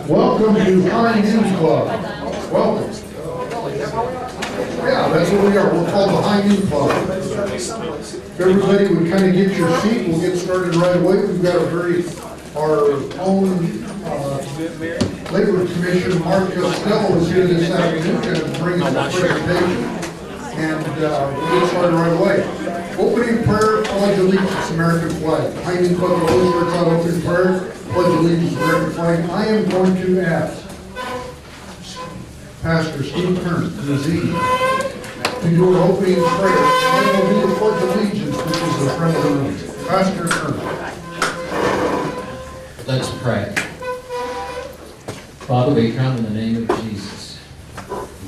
Welcome to High News Club. Welcome. Yeah, that's what we are. We're called the High News Club. If everybody would kind of get your seat, we'll get started right away. We've got our own Labor Commission, Mark Costello, is here this afternoon to bring us a presentation. And we'll get started right away. Opening prayer, pledge allegiance, American flag. High News Club always starts out opening prayer, pledge allegiance, American flag. I am going to ask Pastor Steve Kern, Nazee, to do our opening prayer. I will do the pledge allegiance, which is the front of the room. Pastor Kern. Let's pray. Father, we come in the name of Jesus.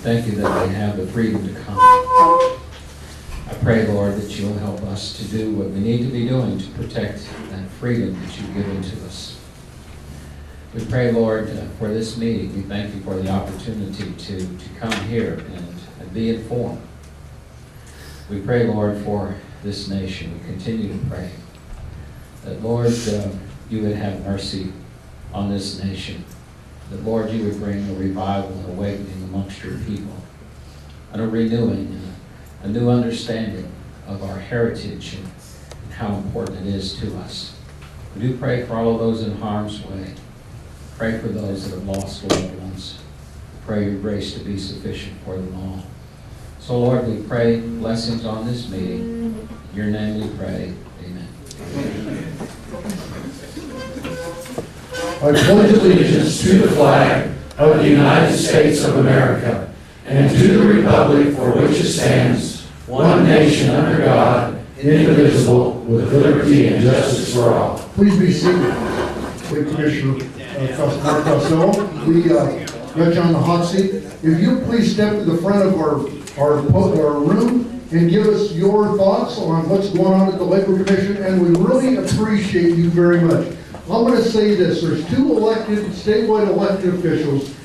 Thank you that we have the freedom to come. I pray, Lord, that you'll help us to do what we need to be doing to protect that freedom that you've given to us. We pray, Lord, for this meeting. We thank you for the opportunity to come here and be informed. We pray, Lord, for this nation. We continue to pray that, Lord, you would have mercy on this nation. That, Lord, you would bring a revival and awakening amongst your people, and a renewing and a new understanding of our heritage and how important it is to us. We do pray for all of those in harm's way. Pray for those that have lost loved ones. Pray your grace to be sufficient for them all. So, Lord, we pray blessings on this meeting. In your name we pray. Amen. I pledge allegiance to the flag of the United States of America and to the republic for which it stands, one nation under God, indivisible, with liberty and justice for all. Please be seated. Commissioner Mark Costello, we got you on the hot seat. If you please step to the front of our room and give us your thoughts on what's going on at the Labor Commission, and we really appreciate you very much. I'm going to say this, there's two statewide elected officials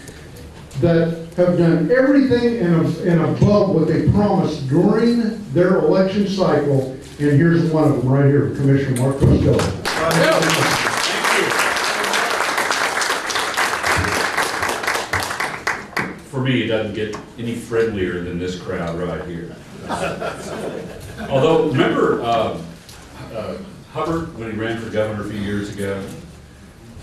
that have done everything and above what they promised during their election cycle, and here's one of them right here, Commissioner Mark Costello. For me, it doesn't get any friendlier than this crowd right here. Although, remember Hubbard, when he ran for governor a few years ago?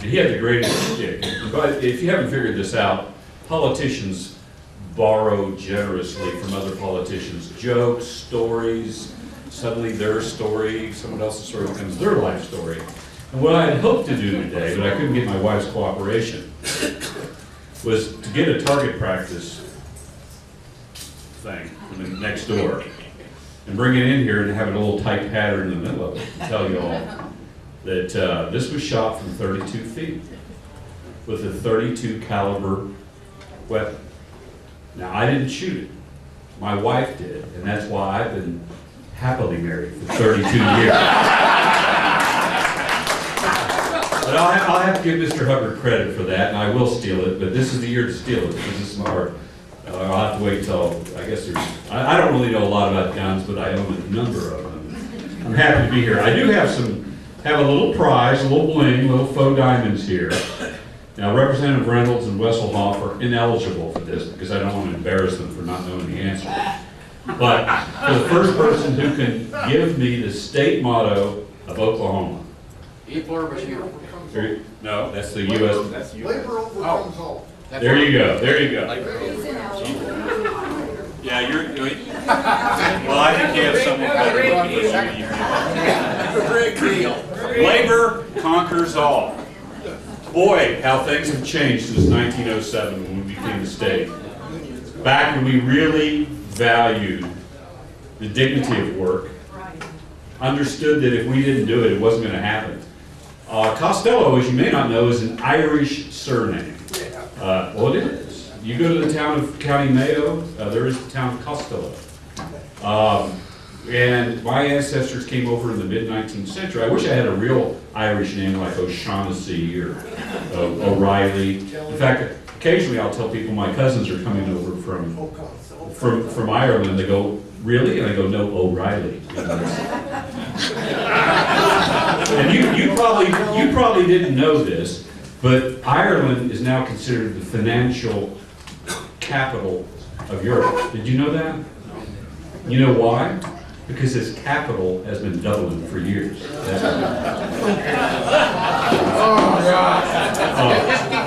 And he had the greatest stick. But if you haven't figured this out, politicians borrow generously from other politicians. Jokes, stories, suddenly their story, someone else's story becomes their life story. And what I had hoped to do today, but I couldn't get my wife's cooperation, was to get a target practice thing from the next door and bring it in here and have a little tight pattern in the middle of it and tell you all that this was shot from 32 feet with a 32 caliber weapon. Now, I didn't shoot it. My wife did, and that's why I've been happily married for 32 years. But I'll have to give Mr. Hubbard credit for that, and I will steal it, but this is the year to steal it, because this is our, I'll have to wait till, I guess there's, I don't really know a lot about guns, but I own a number of them. I'm happy to be here. I do have a little prize, a little bling, little faux diamonds here. Now, Representative Reynolds and Wesselhoff are ineligible for this, because I don't want to embarrass them for not knowing the answer. But for the first person who can give me the state motto of Oklahoma. No, that's the U.S. Labor overcomes all. There you go. There you go. Yeah, you're doing. Well, I think you have something better. Labor conquers all. Boy, how things have changed since 1907 when we became a state. Back when we really valued the dignity of work, understood that if we didn't do it, it wasn't going to happen. Costello, as you may not know, is an Irish surname. Well, it is. You go to the town of County Mayo, there is the town of Costello. And my ancestors came over in the mid-19th century. I wish I had a real Irish name like O'Shaughnessy or O'Reilly. In fact, occasionally I'll tell people my cousins are coming over from Ireland. They go, really? And I go, no, O'Reilly. And you probably didn't know this, But Ireland is now considered the financial capital of Europe. Did you know that? You know why? Because its capital has been Dublin for years.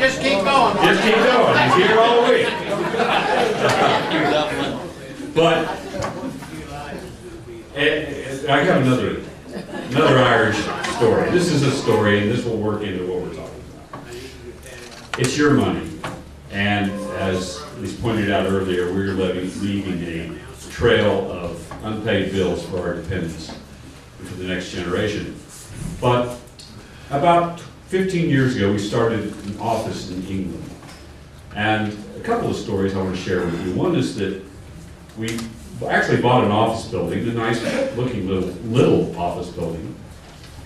Just keep going. Just keep going. He's here all week. But I got another Irish story. This is a story, and this will work into what we're talking about. It's your money, and as was pointed out earlier, we're leaving a trail of unpaid bills for our dependents and for the next generation. But about 15 years ago, we started an office in England. And a couple of stories I want to share with you. One is that we actually bought an office building, a nice looking little office building.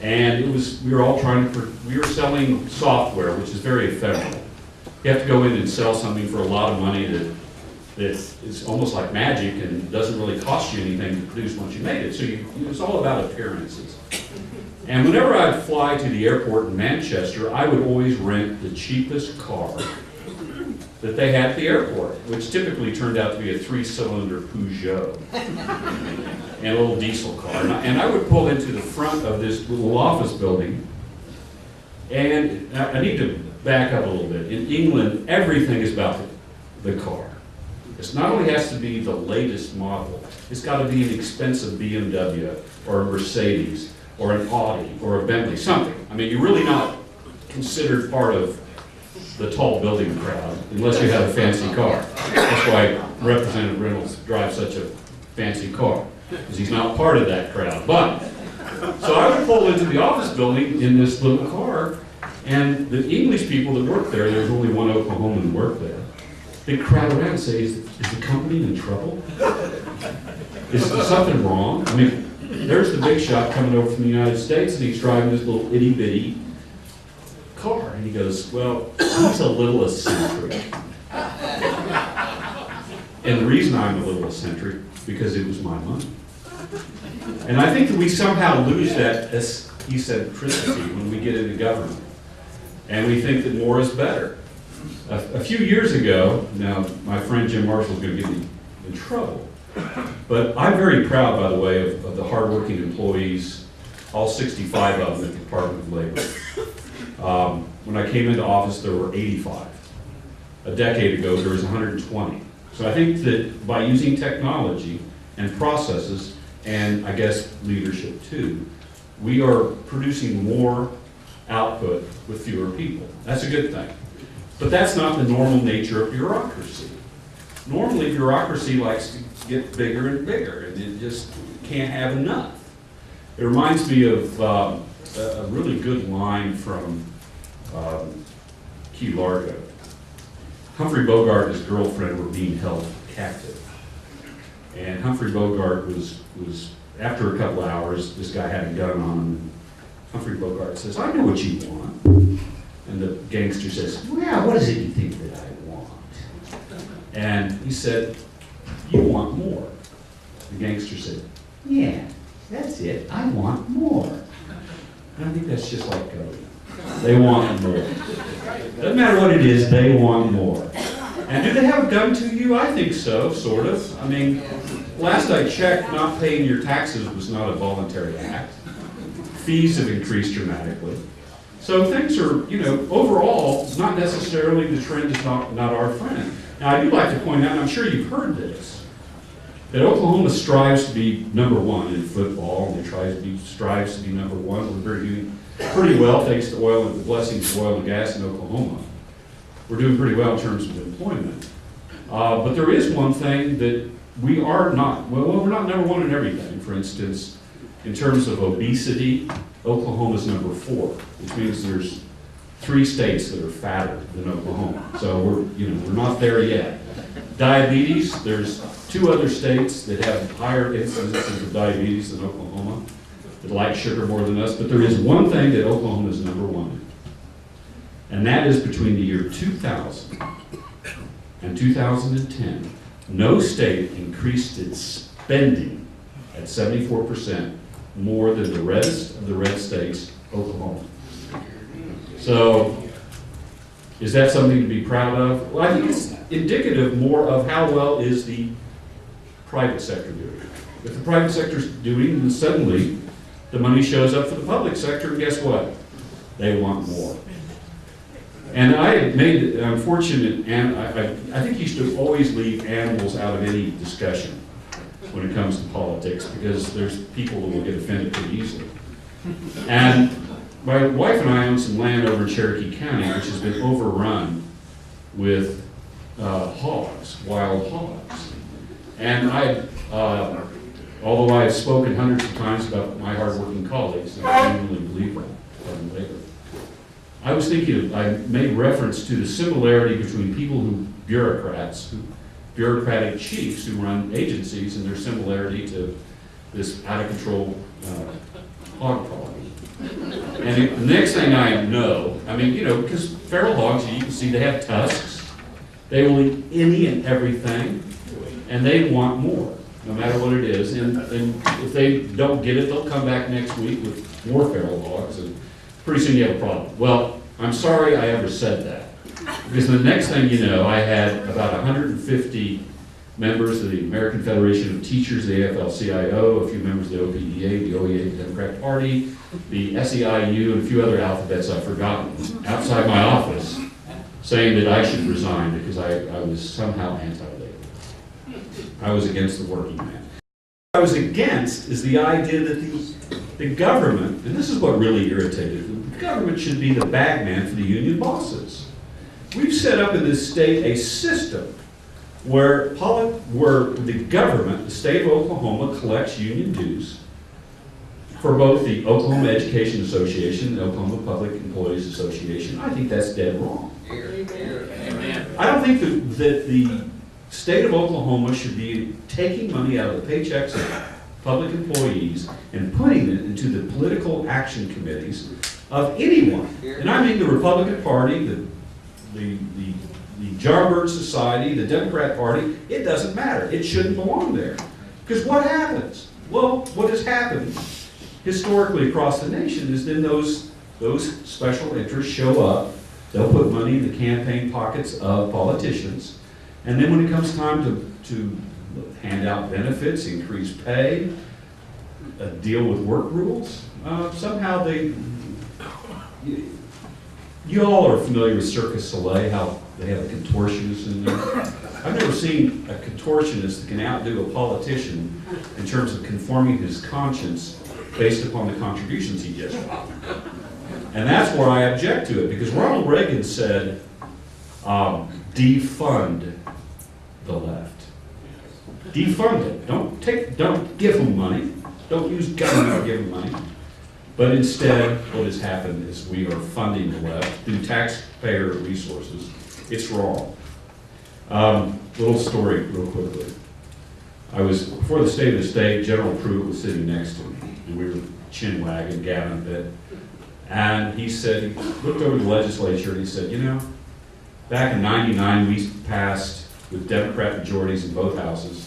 And we were selling software, which is very ephemeral. You have to go in and sell something for a lot of money that is almost like magic and doesn't really cost you anything to produce once you made it. So it's all about appearances. And whenever I'd fly to the airport in Manchester, I would always rent the cheapest car that they had at the airport, which typically turned out to be a 3-cylinder Peugeot and a little diesel car. And I would pull into the front of this little office building, and I need to back up a little bit. In England, everything is about the car. It not only has to be the latest model, it's got to be an expensive BMW or a Mercedes or an Audi or a Bentley, something. I mean, you're really not considered part of the tall building crowd unless you have a fancy car. That's why Representative Reynolds drives such a fancy car, because he's not part of that crowd. But, so I would pull into the office building in this little car, and the English people that worked there was only one Oklahoman who worked there. They'd crowd around and say, is the company in trouble? Is something wrong? I mean, there's the big shot coming over from the United States, and he's driving this little itty bitty car. And he goes, well, he's a little eccentric. And the reason I'm a little eccentric, because it was my money. And I think that we somehow lose that eccentricity when we get into government. And we think that more is better. A few years ago, now my friend Jim Marshall is going to get me in trouble, but I'm very proud, by the way, of the hardworking employees, all 65 of them at the Department of Labor. When I came into office, there were 85. A decade ago, there was 120. So I think that by using technology and processes, and I guess leadership too, we are producing more output with fewer people. That's a good thing. But that's not the normal nature of bureaucracy. Normally, bureaucracy likes to get bigger and bigger, and it just can't have enough. It reminds me of a really good line from Key Largo. Humphrey Bogart and his girlfriend were being held captive. And Humphrey Bogart was after a couple of hours, this guy had a gun on him. Humphrey Bogart says, I know what you want. And the gangster says, well, what is it you think that I want? And he said, you want more. The gangster said, yeah, that's it. I want more. And I think that's just like government. They want more. Doesn't matter what it is, they want more. And do they have a gun to you? I think so, sort of. I mean, last I checked, not paying your taxes was not a voluntary act. Fees have increased dramatically. So things are, overall, not necessarily the trend is not our friend. Now, I do like to point out, and I'm sure you've heard this, that Oklahoma strives to be number one in football, and it strives to be number one. We're doing pretty well thanks to the blessings of oil and gas in Oklahoma. We're doing pretty well in terms of employment. But there is one thing that we are not, we're not number one in everything. For instance, in terms of obesity, Oklahoma's number 4, which means there's 3 states that are fatter than Oklahoma. So we're not there yet. Diabetes, there's 2 other states that have higher incidences of diabetes than Oklahoma, that like sugar more than us, but there is one thing that Oklahoma is number 1 in. And that is between the year 2000 and 2010, no state increased its spending at 74% more than the rest of the red states, Oklahoma. So Is that something to be proud of? Well, I think it's indicative more of how well is the private sector doing. If the private sector's doing, then suddenly the money shows up for the public sector, and guess what? They want more. And I made it unfortunate, and I think you should always leave animals out of any discussion when it comes to politics, because there's people who will get offended pretty easily. And my wife and I own some land over in Cherokee County, which has been overrun with hogs, wild hogs. And although I have spoken hundreds of times about my hardworking colleagues, and I genuinely believe that later, I was thinking, I made reference to the similarity between people bureaucratic chiefs who run agencies, and their similarity to this out-of-control hog problem. And the next thing I know, because feral hogs, you can see they have tusks. They will eat any and everything, and they want more, no matter what it is. And if they don't get it, they'll come back next week with more feral hogs, and pretty soon you have a problem. Well, I'm sorry I ever said that, because the next thing you know, I had about 150 members of the American Federation of Teachers, the AFL-CIO, a few members of the OPEA, the OEA, the Democrat Party, the SEIU, and a few other alphabets I've forgotten, outside my office, saying that I should resign because I was somehow anti-labor. I was against the working man. What I was against is the idea that the government, and this is what really irritated me, the government should be the bagman for the union bosses. We've set up in this state a system where the government, the state of Oklahoma, collects union dues for both the Oklahoma Education Association and the Oklahoma Public Employees Association. I think that's dead wrong. I don't think that the state of Oklahoma should be taking money out of the paychecks of public employees and putting it into the political action committees of anyone. And I mean the Republican Party, the Jarbird Society, the Democrat Party. It doesn't matter. It shouldn't belong there. Because what happens? Well, what has happened historically across the nation is then those special interests show up. They'll put money in the campaign pockets of politicians. And then when it comes time to hand out benefits, increase pay, deal with work rules, somehow you all are familiar with Cirque du Soleil, how they have a contortionist in there. I've never seen a contortionist that can outdo a politician in terms of conforming his conscience based upon the contributions he gets. And that's where I object to it, because Ronald Reagan said, defund the left. Defund it. Don't give them money. Don't use government to give them money. But instead, what has happened is we are funding the left through taxpayer resources. It's wrong. Little story real quickly. I was, before the State of the State, General Pruitt was sitting next to me, and we were chin wagging, gabbing a bit. And he said, he looked over the legislature and he said, back in '99 we passed, with Democrat majorities in both houses,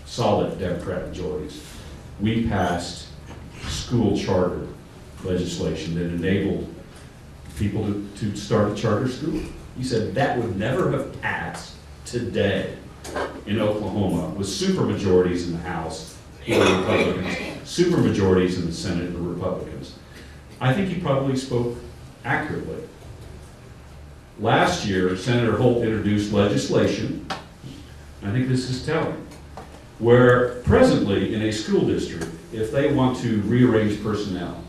solid Democrat majorities, we passed school charter legislation that enabled people to start a charter school. He said that would never have passed today in Oklahoma with supermajorities in the House for the Republicans, supermajorities in the Senate for Republicans. I think he probably spoke accurately. Last year, Senator Holt introduced legislation, I think this is telling, where presently in a school district, if they want to rearrange personnel,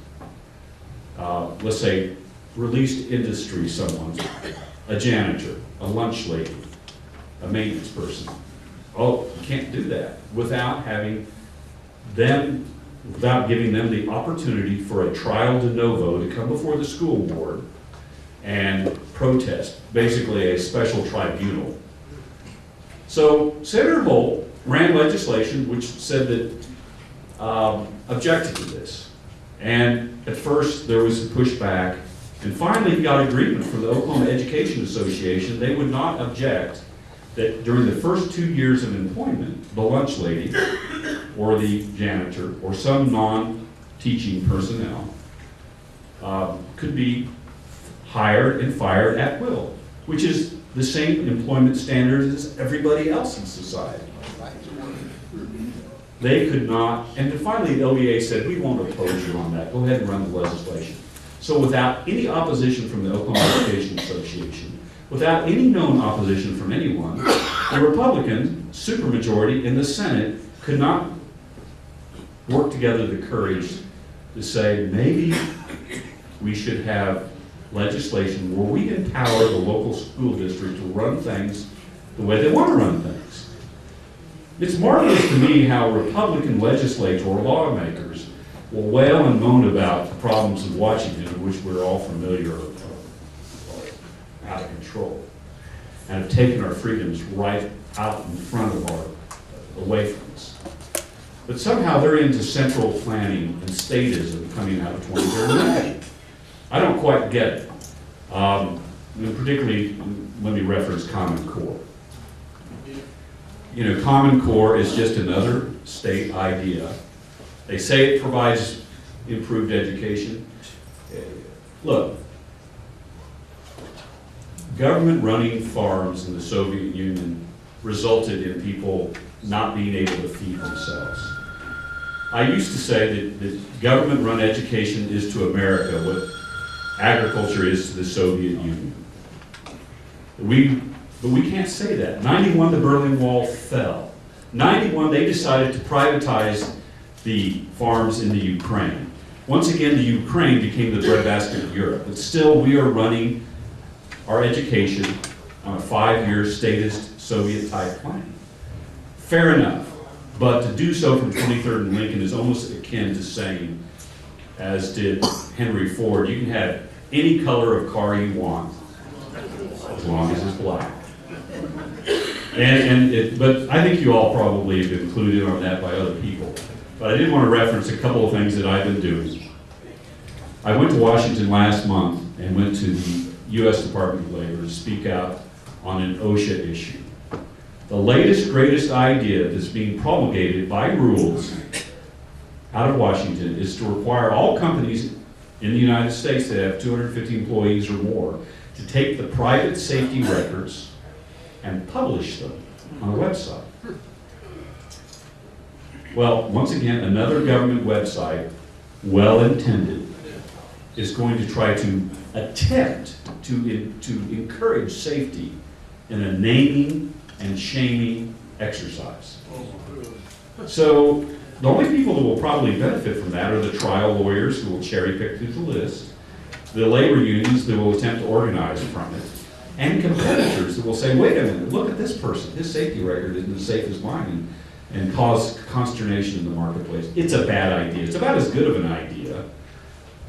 let's say released industry someone, a janitor, a lunch lady, a maintenance person, you can't do that without having them, without giving them the opportunity for a trial de novo to come before the school board and protest, basically a special tribunal. So Senator Holt ran legislation which said that, objected to this. And at first there was a pushback, and finally he got agreement from the Oklahoma Education Association. They would not object that during the first 2 years of employment, the lunch lady or the janitor or some non-teaching personnel could be hired and fired at will. which is the same employment standards as everybody else in society. They could not, and then finally the OEA said, we won't oppose you on that, go ahead and run the legislation. So without any opposition from the Oklahoma Education Association, without any known opposition from anyone, the Republican supermajority in the Senate could not work together the courage to say, maybe we should have legislation where we empower the local school district to run things the way they want to run things. It's marvelous to me how Republican legislators or lawmakers will wail and moan about the problems of Washington, which we're all familiar are out of control, and have taken our freedoms right out in front of away from us. But somehow they're into central planning and statism coming out of 23rd Amendment. I don't quite get it. And particularly, let me reference Common Core. You know, Common Core is just another state idea. They say it provides improved education. Look, government running farms in the Soviet Union resulted in people not being able to feed themselves. I used to say that government run education is to America what agriculture is to the Soviet Union. But we can't say that. 91, the Berlin Wall fell. 91, they decided to privatize the farms in the Ukraine. Once again, the Ukraine became the breadbasket of Europe. But still, we are running our education on a 5-year statist Soviet-type plan. Fair enough. But to do so from 23rd and Lincoln is almost akin to saying, as did Henry Ford, you can have any color of car you want, as long as it's black. But I think you all probably have been included on that by other people. But I did want to reference a couple of things that I've been doing. I went to Washington last month and went to the U.S. Department of Labor to speak out on an OSHA issue. The latest, greatest idea that's being promulgated by rules out of Washington is to require all companies in the United States that have 250 employees or more to take the private safety records and publish them on a website. Well, once again, another government website, well-intended, is going to try to attempt to encourage safety in a naming and shaming exercise. So the only people that will probably benefit from that are the trial lawyers who will cherry pick through the list, the labor unions that will attempt to organize from it, and competitors that will say, wait a minute, look at this person, his safety record isn't as safe as mine, and cause consternation in the marketplace. It's a bad idea. It's about as good of an idea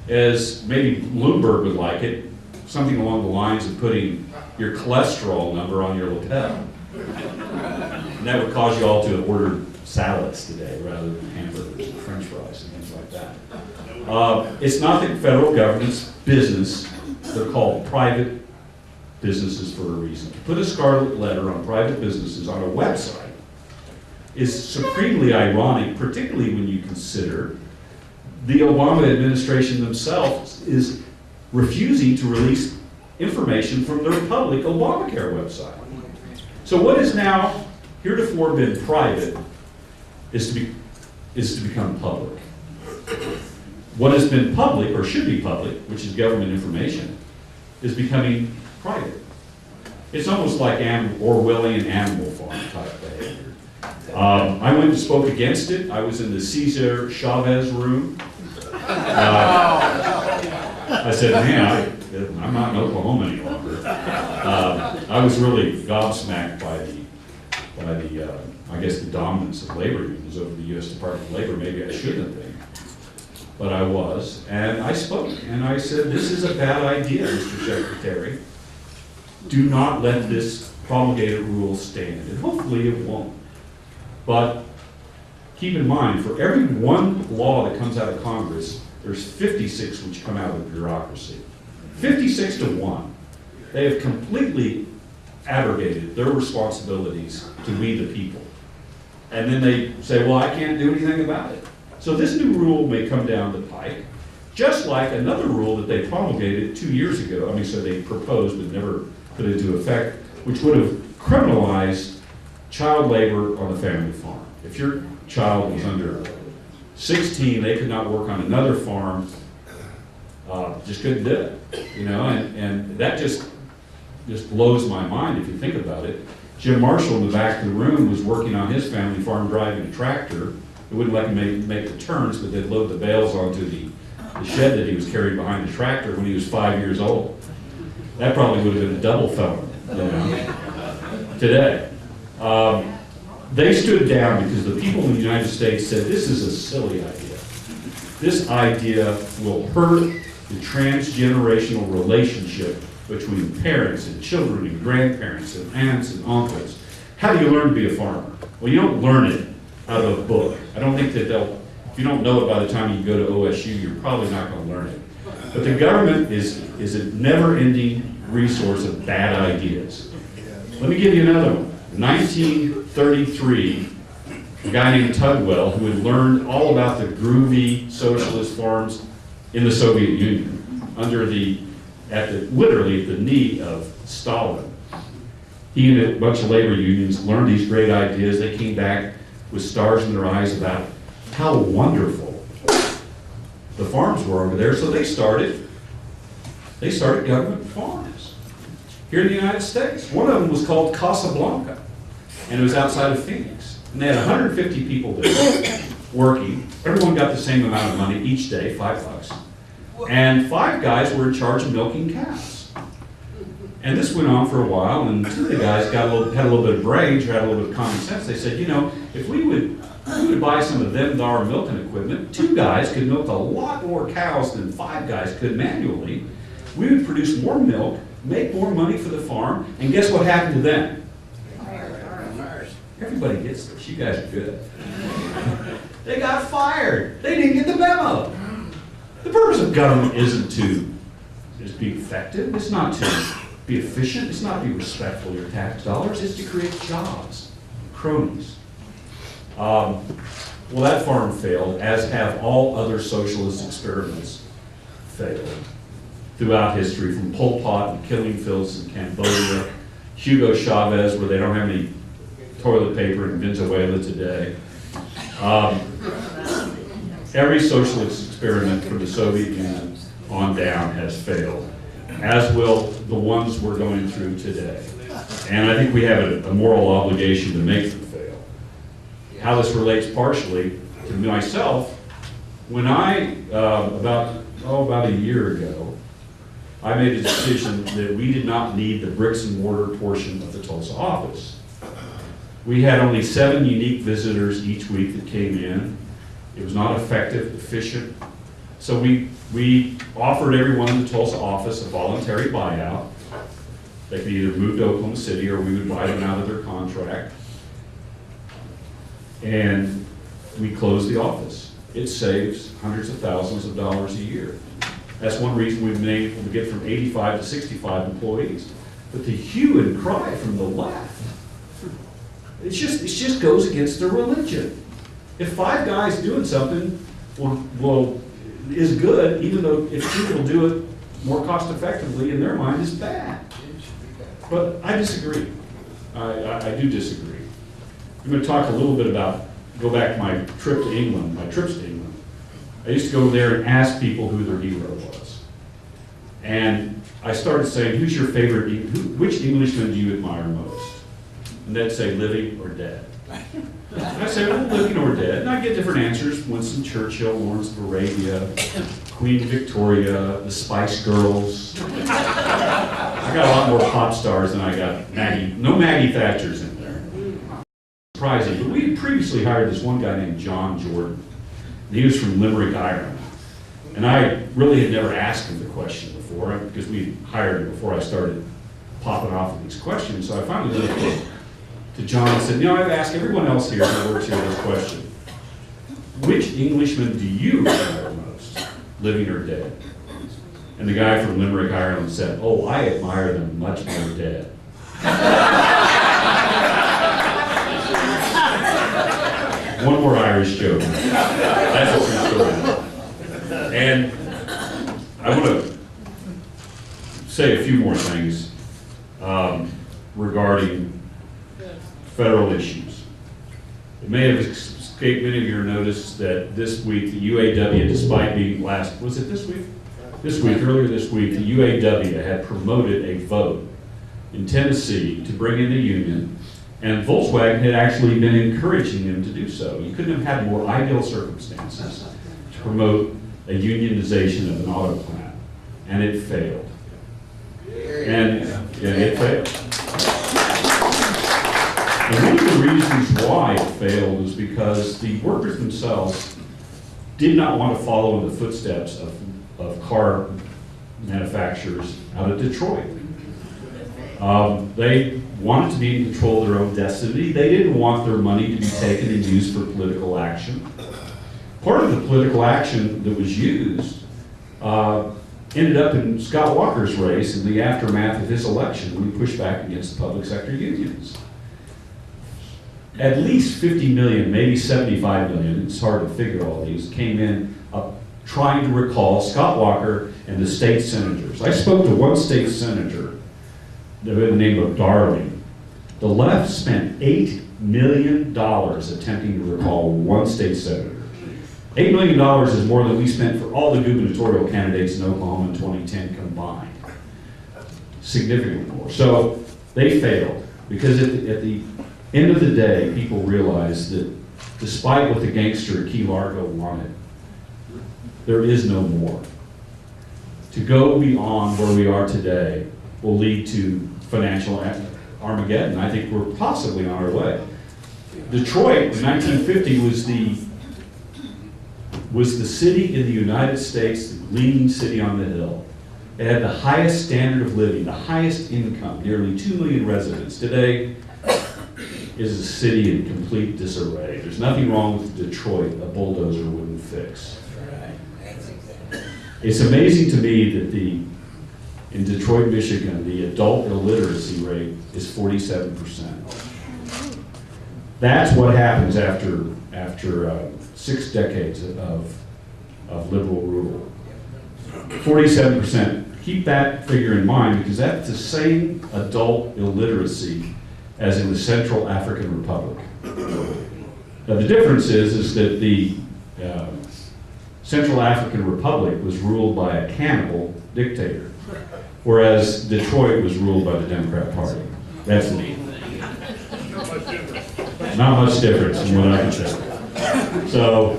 as maybe Bloomberg would like it, something along the lines of putting your cholesterol number on your lapel. And that would cause you all to order salads today rather than hamburgers and french fries and things like that. It's not the federal government's business. They're called private businesses for a reason. To put a scarlet letter on private businesses on a website is supremely ironic, particularly when you consider the Obama administration themselves is refusing to release information from their public Obamacare website. So what is now heretofore been private is to become public. What has been public, or should be public, which is government information, is becoming private. It's almost like Orwellian Animal Farm type behavior. I went and spoke against it. I was in the Cesar Chavez room. I said, man, I'm not in Oklahoma any longer. I was really gobsmacked by the I guess the dominance of labor unions over the U.S. Department of Labor. Maybe I shouldn't have been, but I was. And I spoke, and I said, this is a bad idea, Mr. Secretary. Do not let this promulgated rule stand, and hopefully it won't. But keep in mind, for every one law that comes out of Congress, there's 56 which come out of bureaucracy. 56 to 1. They have completely abrogated their responsibilities to we the people. And then they say, well, I can't do anything about it. So this new rule may come down the pike, just like another rule that they promulgated 2 years ago. So they proposed but never put into effect, which would have criminalized child labor on the family farm. If your child was under 16, they could not work on another farm, just couldn't do it, you know, and that just blows my mind if you think about it. Jim Marshall in the back of the room was working on his family farm driving a tractor. It wouldn't let him make the turns, but they'd load the bales onto the shed that he was carrying behind the tractor when he was 5 years old. That probably would have been a double felony, you know, today. They stood down because the people in the United States said, this is a silly idea. This idea will hurt the transgenerational relationship between parents and children and grandparents and aunts and uncles. How do you learn to be a farmer? Well, you don't learn it out of a book. I don't think that if you don't know it by the time you go to OSU, you're probably not going to learn it. But the government is a never-ending resource of bad ideas. Let me give you another one. 1933, a guy named Tugwell, who had learned all about the groovy socialist farms in the Soviet Union, literally at the knee of Stalin. He and a bunch of labor unions learned these great ideas. They came back with stars in their eyes about how wonderful the farms were over there. So they started government farms here in the United States. One of them was called Casablanca, and it was outside of Phoenix. And they had 150 people there working. Everyone got the same amount of money each day, $5. And 5 guys were in charge of milking cows. And this went on for a while, and 2 of the guys had a little bit of brains, or had a little bit of common sense. They said, you know, if we would buy some of them our milking equipment, 2 guys could milk a lot more cows than 5 guys could manually. We would produce more milk, make more money for the farm, and guess what happened to them? Everybody gets this. You guys are good. They got fired. They didn't get the memo. The purpose of government isn't to just be effective. It's not to be efficient. It's not to be respectful of your tax dollars. It's to create jobs, cronies. Well, that farm failed, as have all other socialist experiments failed throughout history, from Pol Pot and killing fields in Cambodia, Hugo Chavez, where they don't have any toilet paper in Venezuela today. Every socialist experiment from the Soviet Union on down has failed, as will the ones we're going through today. And I think we have a moral obligation to make them fail. How this relates partially to myself, when I, about a year ago, I made a decision that we did not need the bricks and mortar portion of the Tulsa office. We had only 7 unique visitors each week that came in. It was not effective, efficient. So we offered everyone in the Tulsa office a voluntary buyout. They could either move to Oklahoma City or we would buy them out of their contract. And we closed the office. It saves hundreds of thousands of dollars a year. That's one reason we've been able to get from 85 to 65 employees. But the hue and cry from the left, it just goes against their religion. If 5 guys doing something is good, even though if people do it more cost effectively, in their mind is bad. But I disagree. I do disagree. I'm going to talk a little bit about, go back to my trips to England. I used to go there and ask people who their hero was. And I started saying, who's your favorite, which Englishman do you admire most? And they'd say, living or dead. And I say, well, living or dead. And I get different answers. Winston Churchill, Lawrence of Arabia, Queen Victoria, the Spice Girls. I got a lot more pop stars than I got Maggie. No Maggie Thatcher's in there. Surprising. But we had previously hired this one guy named John Jordan. And he was from Limerick, Ireland. And I really had never asked him the question before, because we hired him before I started popping off with these questions. So I finally looked to John and said, I've asked everyone else here that works here this question. Which Englishman do you admire most, living or dead? And the guy from Limerick, Ireland said, oh, I admire them much more dead. One more Irish joke. That's a true story. And I want to say a few more things. regarding federal issues. It may have escaped many of your notice that this week, the UAW, despite being was it this week? Earlier this week, the UAW had promoted a vote in Tennessee to bring in the union, and Volkswagen had actually been encouraging them to do so. You couldn't have had more ideal circumstances to promote a unionization of an auto plant, and it failed. And it failed. And one of the reasons why it failed is because the workers themselves did not want to follow in the footsteps of car manufacturers out of Detroit. They wanted to be in control of their own destiny. They didn't want their money to be taken and used for political action. Part of the political action that was used ended up in Scott Walker's race in the aftermath of his election when he pushed back against the public sector unions. At least 50 million, maybe 75 million, it's hard to figure all these, came in trying to recall Scott Walker and the state senators. I spoke to one state senator by the name of Darling. The left spent $8 million attempting to recall one state senator. $8 million is more than we spent for all the gubernatorial candidates in Oklahoma in 2010 combined. Significantly more. So they failed because at the end of the day, people realized that despite what the gangster at Key Largo wanted, there is no more. To go beyond where we are today will lead to financial Armageddon. I think we're possibly on our way. Detroit in 1950 was the city in the United States, the leading city on the hill. It had the highest standard of living, the highest income, nearly 2 million residents. Today is a city in complete disarray. There's nothing wrong with Detroit a bulldozer wouldn't fix. It's amazing to me that in Detroit, Michigan, the adult illiteracy rate is 47%. That's what happens after 6 decades of liberal rule. 47%. Keep that figure in mind because that's the same adult illiteracy as in the Central African Republic. Now the difference is that the Central African Republic was ruled by a cannibal dictator, whereas Detroit was ruled by the Democrat Party. That's the not much difference from what I can say. So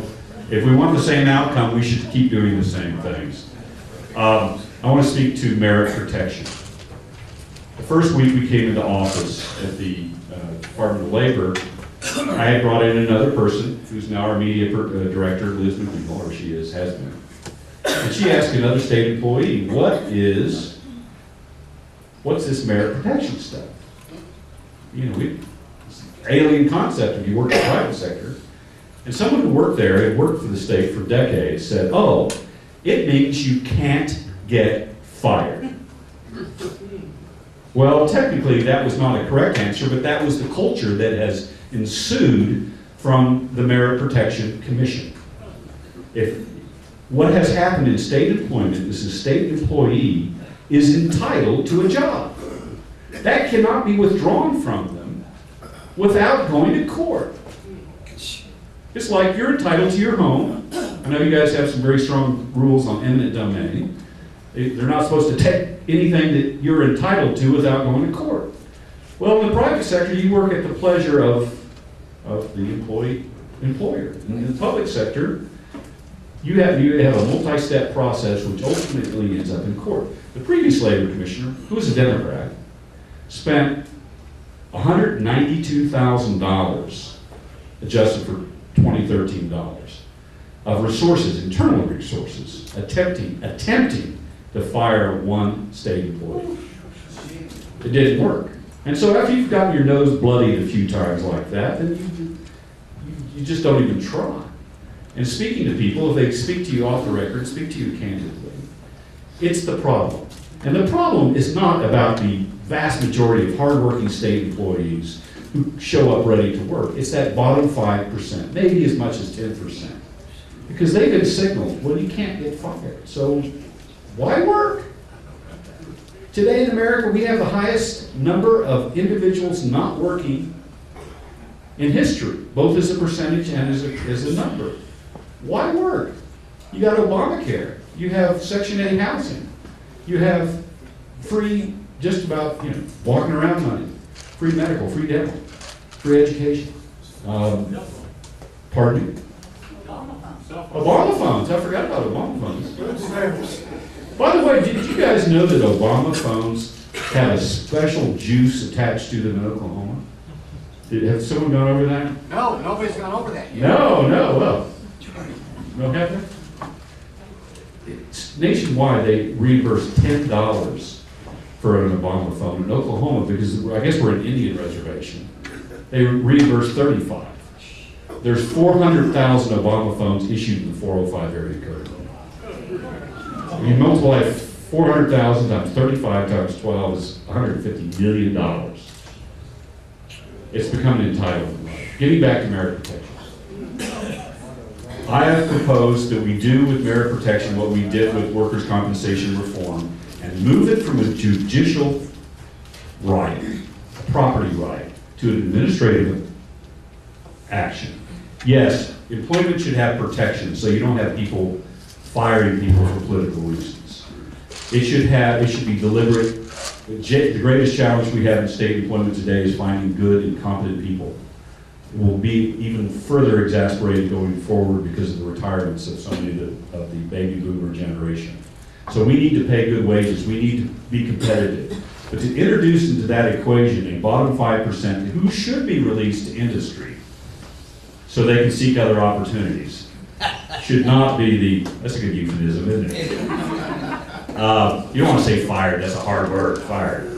if we want the same outcome, we should keep doing the same things. I want to speak to merit protection. The first week we came into office at the Department of Labor, I had brought in another person who's now our media director, Liz McNeil, or she has been. And she asked another state employee, what's this merit protection stuff? You know, it's an alien concept if you work in the private sector. And someone who worked there, had worked for the state for decades, said, oh, it means you can't get fired. Well, technically that was not a correct answer, but that was the culture that has ensued from the Merit Protection Commission. What has happened in state employment is a state employee is entitled to a job. That cannot be withdrawn from them without going to court. It's like you're entitled to your home. I know you guys have some very strong rules on eminent domain. They're not supposed to take anything that you're entitled to without going to court. Well, in the private sector, you work at the pleasure of the employer. In the public sector, you have a multi-step process which ultimately ends up in court. The previous labor commissioner, who was a Democrat, spent $192,000, adjusted for 2013 dollars, of resources, internal resources, attempting to fire one state employee. It didn't work. And so after you've gotten your nose bloodied a few times like that, then you just don't even try. And speaking to people, if they speak to you off the record, speak to you candidly, it's the problem. And the problem is not about the vast majority of hardworking state employees who show up ready to work. It's that bottom 5%, maybe as much as 10%. Because they've been signaled, well, you can't get fired. So why work? Today in America, we have the highest number of individuals not working in history, both as a percentage and as a number. Why work? You got Obamacare. You have Section 8 housing. You have free, just about, walking around money. Free medical, free dental, free education. Pardon me? Obama phones. I forgot about Obama phones. By the way, did you guys know that Obama phones have a special juice attached to them in Oklahoma? Have someone gone over that? No, nobody's gone over that yet. No, well. No happening? Nationwide, they reimburse $10 for an Obama phone. In Oklahoma, because I guess we're an Indian reservation, they reimburse $35. There's 400,000 Obama phones issued in the 405 area code. You multiply 400,000 times 35 times 12 is $150 million. It's become an entitlement. Getting back to merit protection. I have proposed that we do with merit protection what we did with workers' compensation reform and move it from a judicial right, a property right, to an administrative action. Yes, employment should have protection, so you don't have people firing people for political reasons. It should be deliberate. The greatest challenge we have in state employment today is finding good and competent people. It will be even further exacerbated going forward because of the retirements of so many of the baby boomer generation. So we need to pay good wages. We need to be competitive. But to introduce into that equation a bottom 5% who should be released to industry so they can seek other opportunities should not be that's a good euphemism, isn't it? You don't want to say fired, that's a hard word, fired.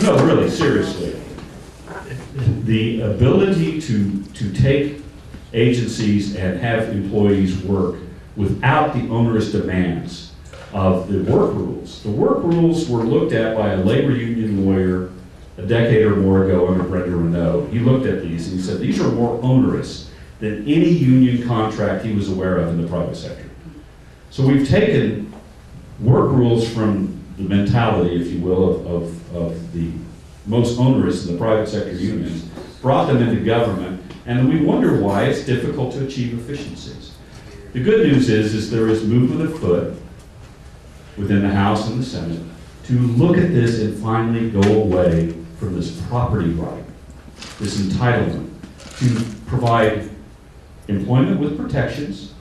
No, really, seriously. The ability to take agencies and have employees work without the onerous demands of the work rules. The work rules were looked at by a labor union lawyer a decade or more ago under Brenda Renault. He looked at these and he said, these are more onerous than any union contract he was aware of in the private sector. So we've taken work rules from the mentality, if you will, of the most onerous in the private sector unions, brought them into government, and we wonder why it's difficult to achieve efficiencies. The good news is there is movement afoot within the House and the Senate to look at this and finally go away from this property right, this entitlement, to provide employment with protections,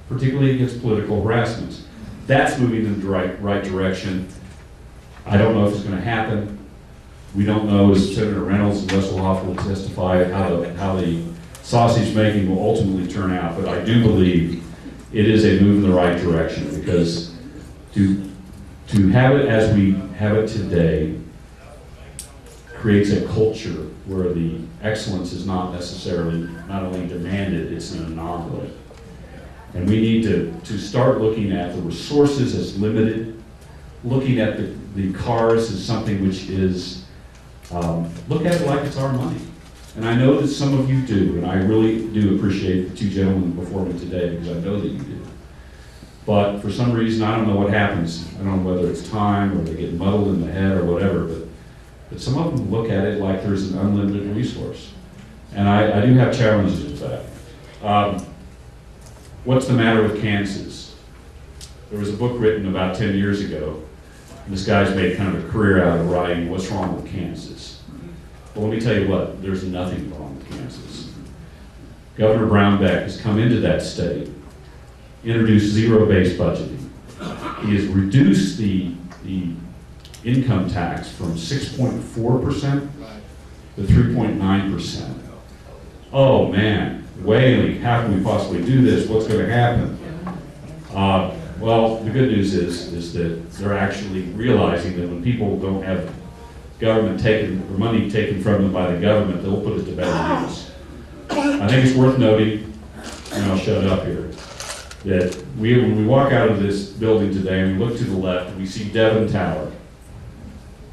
particularly against political harassment. That's moving in the right direction. I don't know if it's going to happen. We don't know, as Senator Reynolds and Wesselhoff will testify, how the sausage making will ultimately turn out. But I do believe it is a move in the right direction, because to have it as we have it today creates a culture where the excellence is not only demanded, it's an anomaly. And we need to start looking at the resources as limited, looking at the cars as something which is, look at it like it's our money. And I know that some of you do, and I really do appreciate the two gentlemen before me today, because I know that you do. But for some reason, I don't know what happens. I don't know whether it's time or they get muddled in the head or whatever, but some of them look at it like there's an unlimited resource. And I do have challenges with that. What's the matter with Kansas? There was a book written about 10 years ago, and this guy's made kind of a career out of writing, what's wrong with Kansas? Well, let me tell you what, there's nothing wrong with Kansas. Governor Brownback has come into that state, introduced zero-based budgeting. He has reduced the income tax from 6.4% to 3.9%. Oh man, wailing, how can we possibly do this? What's going to happen? Well, the good news is that they're actually realizing that when people don't have government taken, or money taken from them by the government, they'll put it to better use. I think it's worth noting, and I'll shut up here, that when we walk out of this building today and we look to the left, we see Devon Tower.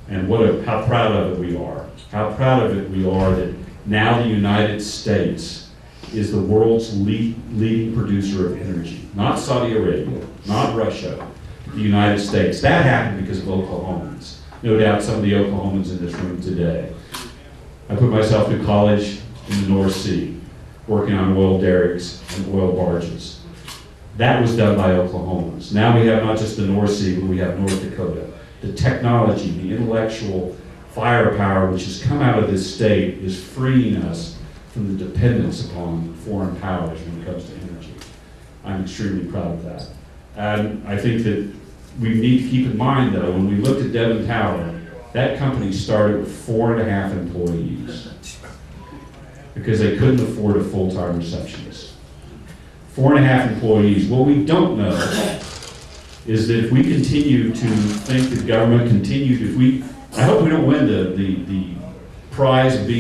And how proud of it we are. How proud of it we are that now the United States is the world's leading producer of energy. Not Saudi Arabia, not Russia, the United States. That happened because of Oklahomans. no doubt some of the Oklahomans in this room today. I put myself through college in the North Sea, working on oil derricks and oil barges. That was done by Oklahomans. Now we have not just the North Sea, but we have North Dakota. The technology, the intellectual firepower which has come out of this state is freeing us from the dependence upon foreign powers when it comes to energy. I'm extremely proud of that. And I think that we need to keep in mind, though, when we looked at Devon Tower, that company started with 4.5 employees because they couldn't afford a full-time receptionist. 4.5 employees. What we don't know is that if we continue to think that government I hope we don't win the prize of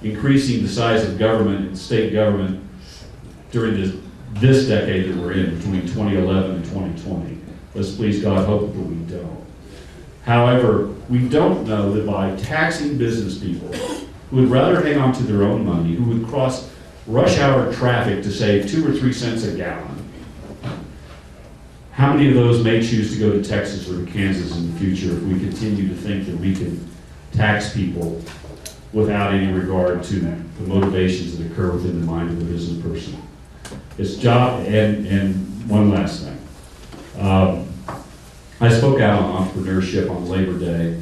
increasing the size of government and state government during this decade that we're in, between 2011 and 2020. Let's please God hope that we don't. However, we don't know that by taxing business people who would rather hang on to their own money, who would cross rush hour traffic to save 2 or 3 cents a gallon, how many of those may choose to go to Texas or to Kansas in the future if we continue to think that we can tax people without any regard to the motivations that occur within the mind of the business person? It's job, and one last thing. I spoke out on entrepreneurship on Labor Day,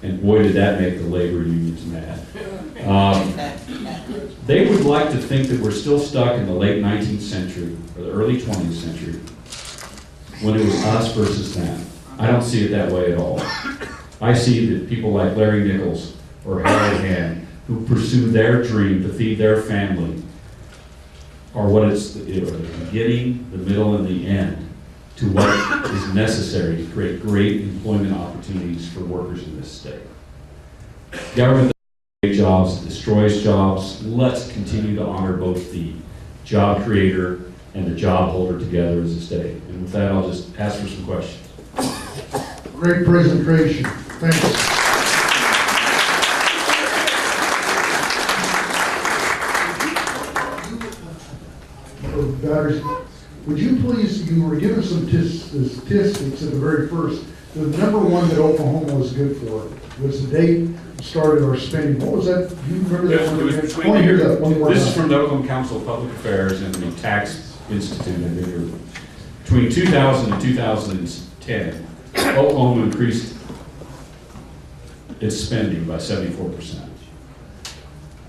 and boy did that make the labor unions mad. They would like to think that we're still stuck in the late 19th century or the early 20th century when it was us versus them. I don't see it that way at all. I see that people like Larry Nichols or Harry Hand, who pursue their dream to feed their family, are what it's the beginning, the middle, and the end to what is necessary to create great employment opportunities for workers in this state. Government that creates jobs, destroys jobs. Let's continue to honor both the job creator and the job holder together as a state. And with that, I'll just ask for some questions. Great presentation. Thanks. Would you please, you were given some statistics at the very first. The number one that Oklahoma was good for was the date we started our spending. What was that? Do you remember that? It was I between want to hear that one more This is time. from the Oklahoma Council of Public Affairs and the Tax Institute. And they were, between 2000 and 2010, Oklahoma increased its spending by 74%.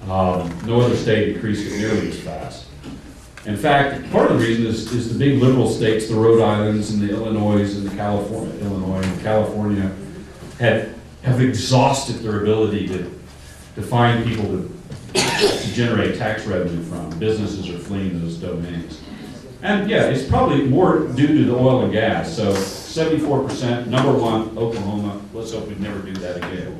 No other state increased it nearly as fast. In fact, part of the reason is the big liberal states, the Rhode Islands and the Illinois and the California have exhausted their ability to find people to generate tax revenue from. Businesses are fleeing those domains. And yeah, it's probably more due to the oil and gas. So 74%, number one, Oklahoma. Let's hope we never do that again.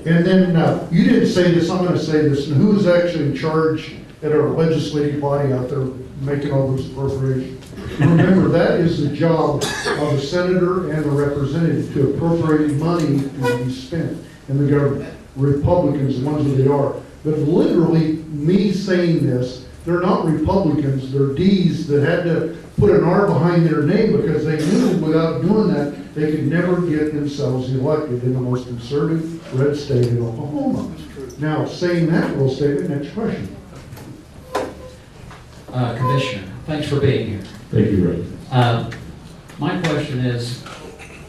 And then you didn't say this, I'm going to say this. And who is actually in charge at our legislative body out there making all those appropriations? Remember, that is the job of the senator and the representative to appropriate money to be spent in the government. Republicans, the ones that they are. But literally, me saying this, they're not Republicans, they're Ds that had to put an R behind their name because they knew without doing that, they could never get themselves elected in the most conservative red state in Oklahoma. Now, saying that little statement, next question. Commissioner, thanks for being here. Thank you, Ray. My question is,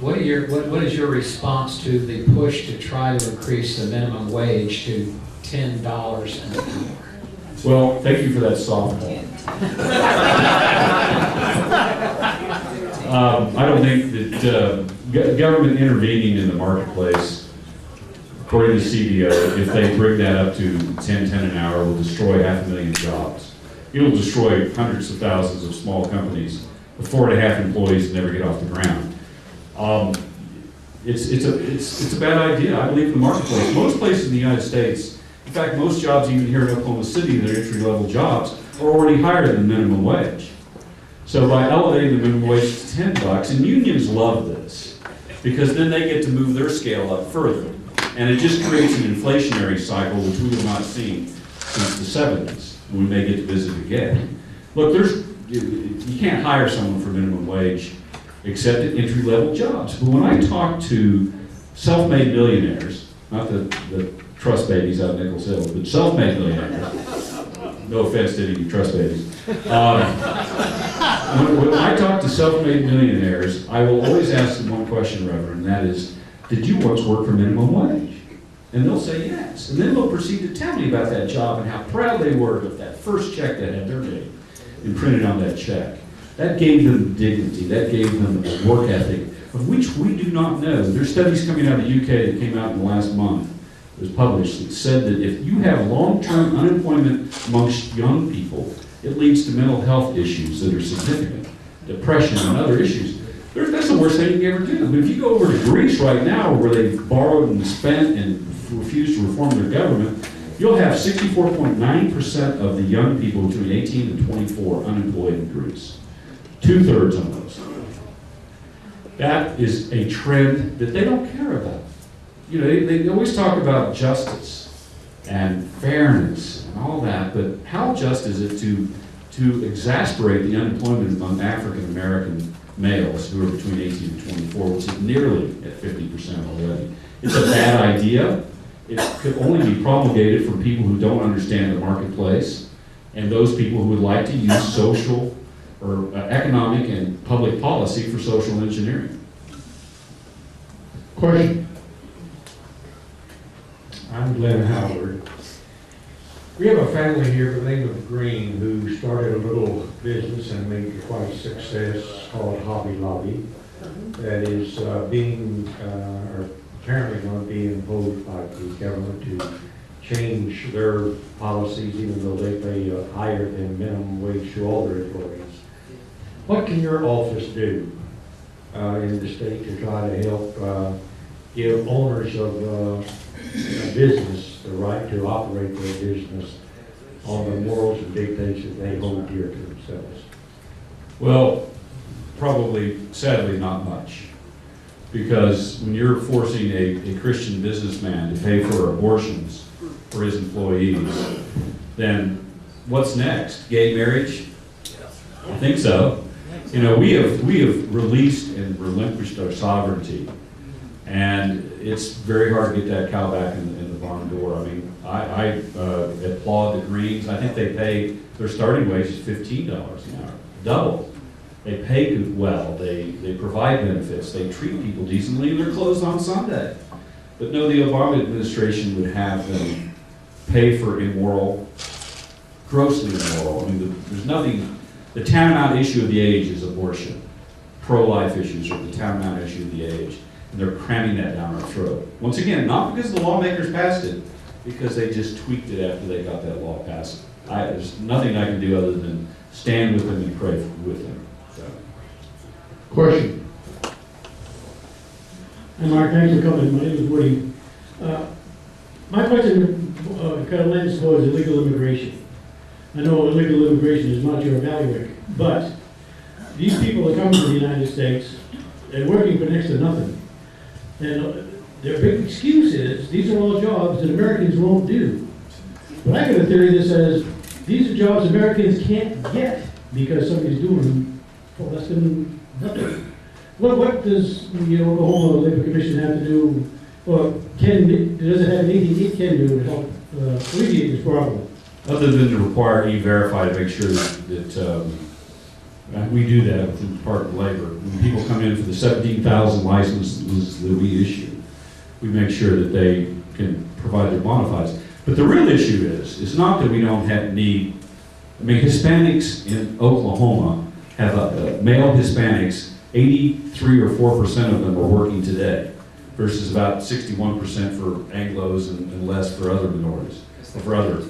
what is your response to the push to try to increase the minimum wage to $10 an hour? Well, thank you for that softball. I don't think that government intervening in the marketplace, according to CBO, if they bring that up to $10 an hour, will destroy 500,000 jobs. It'll destroy hundreds of thousands of small companies with 4.5 employees and never get off the ground. It's a bad idea. I believe in the marketplace. Most places in the United States, in fact, most jobs even here in Oklahoma City, that are entry-level jobs, are already higher than minimum wage. So by elevating the minimum wage to $10, and unions love this, because then they get to move their scale up further. And it just creates an inflationary cycle, which we have not seen since the 70s. We may get to visit again. Look, you can't hire someone for minimum wage except at entry-level jobs. But when I talk to self-made millionaires, not the trust babies out of Nichols Hill, but self-made millionaires. No offense to any of you trust babies. When I talk to self-made millionaires, I will always ask them one question, Reverend, and that is, did you once work for minimum wage? And they'll say yes. And then they'll proceed to tell me about that job and how proud they were of that first check that had their name imprinted on that check. That gave them dignity. That gave them a work ethic, of which we do not know. There's studies coming out of the UK that came out in the last month. It was published that said that if you have long-term unemployment amongst young people, it leads to mental health issues that are significant, depression and other issues. That's the worst thing you can ever do. I mean, if you go over to Greece right now, where they've borrowed and spent and refused to reform their government, you'll have 64.9% of the young people between 18 and 24 unemployed in Greece. 2/3 almost. That is a trend that they don't care about. You know, they always talk about justice and fairness and all that, but how just is it to exasperate the unemployment among African American males who are between 18 and 24, which is nearly at 50% already? It's a bad idea. It could only be promulgated from people who don't understand the marketplace and those people who would like to use social or economic and public policy for social engineering. Question? I'm Glenn Howard. We have a family here by the name of Green who started a little business and made quite a success called Hobby Lobby that is or apparently going to be imposed by the government to change their policies even though they pay higher than minimum wage to all their employees. What can your office do in the state to try to help give owners of a business the right to operate their business on the morals and dictates that they hold dear to themselves? Well, probably, sadly, not much. Because when you're forcing a Christian businessman to pay for abortions for his employees, then what's next? Gay marriage? I think so. You know, we have released and relinquished our sovereignty, and it's very hard to get that cow back in the barn door. I mean, I applaud the Greens. I think they pay, their starting wage is $15 an hour, double. They pay well, they provide benefits, they treat people decently, and they're closed on Sunday. But no, the Obama administration would have them pay for immoral, grossly immoral. I mean, there's nothing, the tantamount issue of the age is abortion. Pro-life issues are the tantamount issue of the age. And they're cramming that down our throat. Once again, not because the lawmakers passed it, because they just tweaked it after they got that law passed. There's nothing I can do other than stand with them and pray with them. So. Question? Hi, Mark, thanks for coming. My name is Woody. My question kind of lends towards illegal immigration. I know illegal immigration is not your bailiwick, but these people are coming to the United States and working for next to nothing. And their big excuse is, these are all jobs that Americans won't do. But I got a theory that says, these are jobs Americans can't get because somebody's doing them for less than nothing. What does the Oklahoma Labor Commission have to do, or does it have anything it can do to help alleviate this problem? Other than to require E-Verify to make sure that we do that with the Department of Labor. When people come in for the 17,000 licenses that we issue, we make sure that they can provide their bona fides. But the real issue is not that we don't need, I mean, Hispanics in Oklahoma have male Hispanics, 83 or 4% of them are working today, versus about 61% for Anglos and less for other minorities, or for other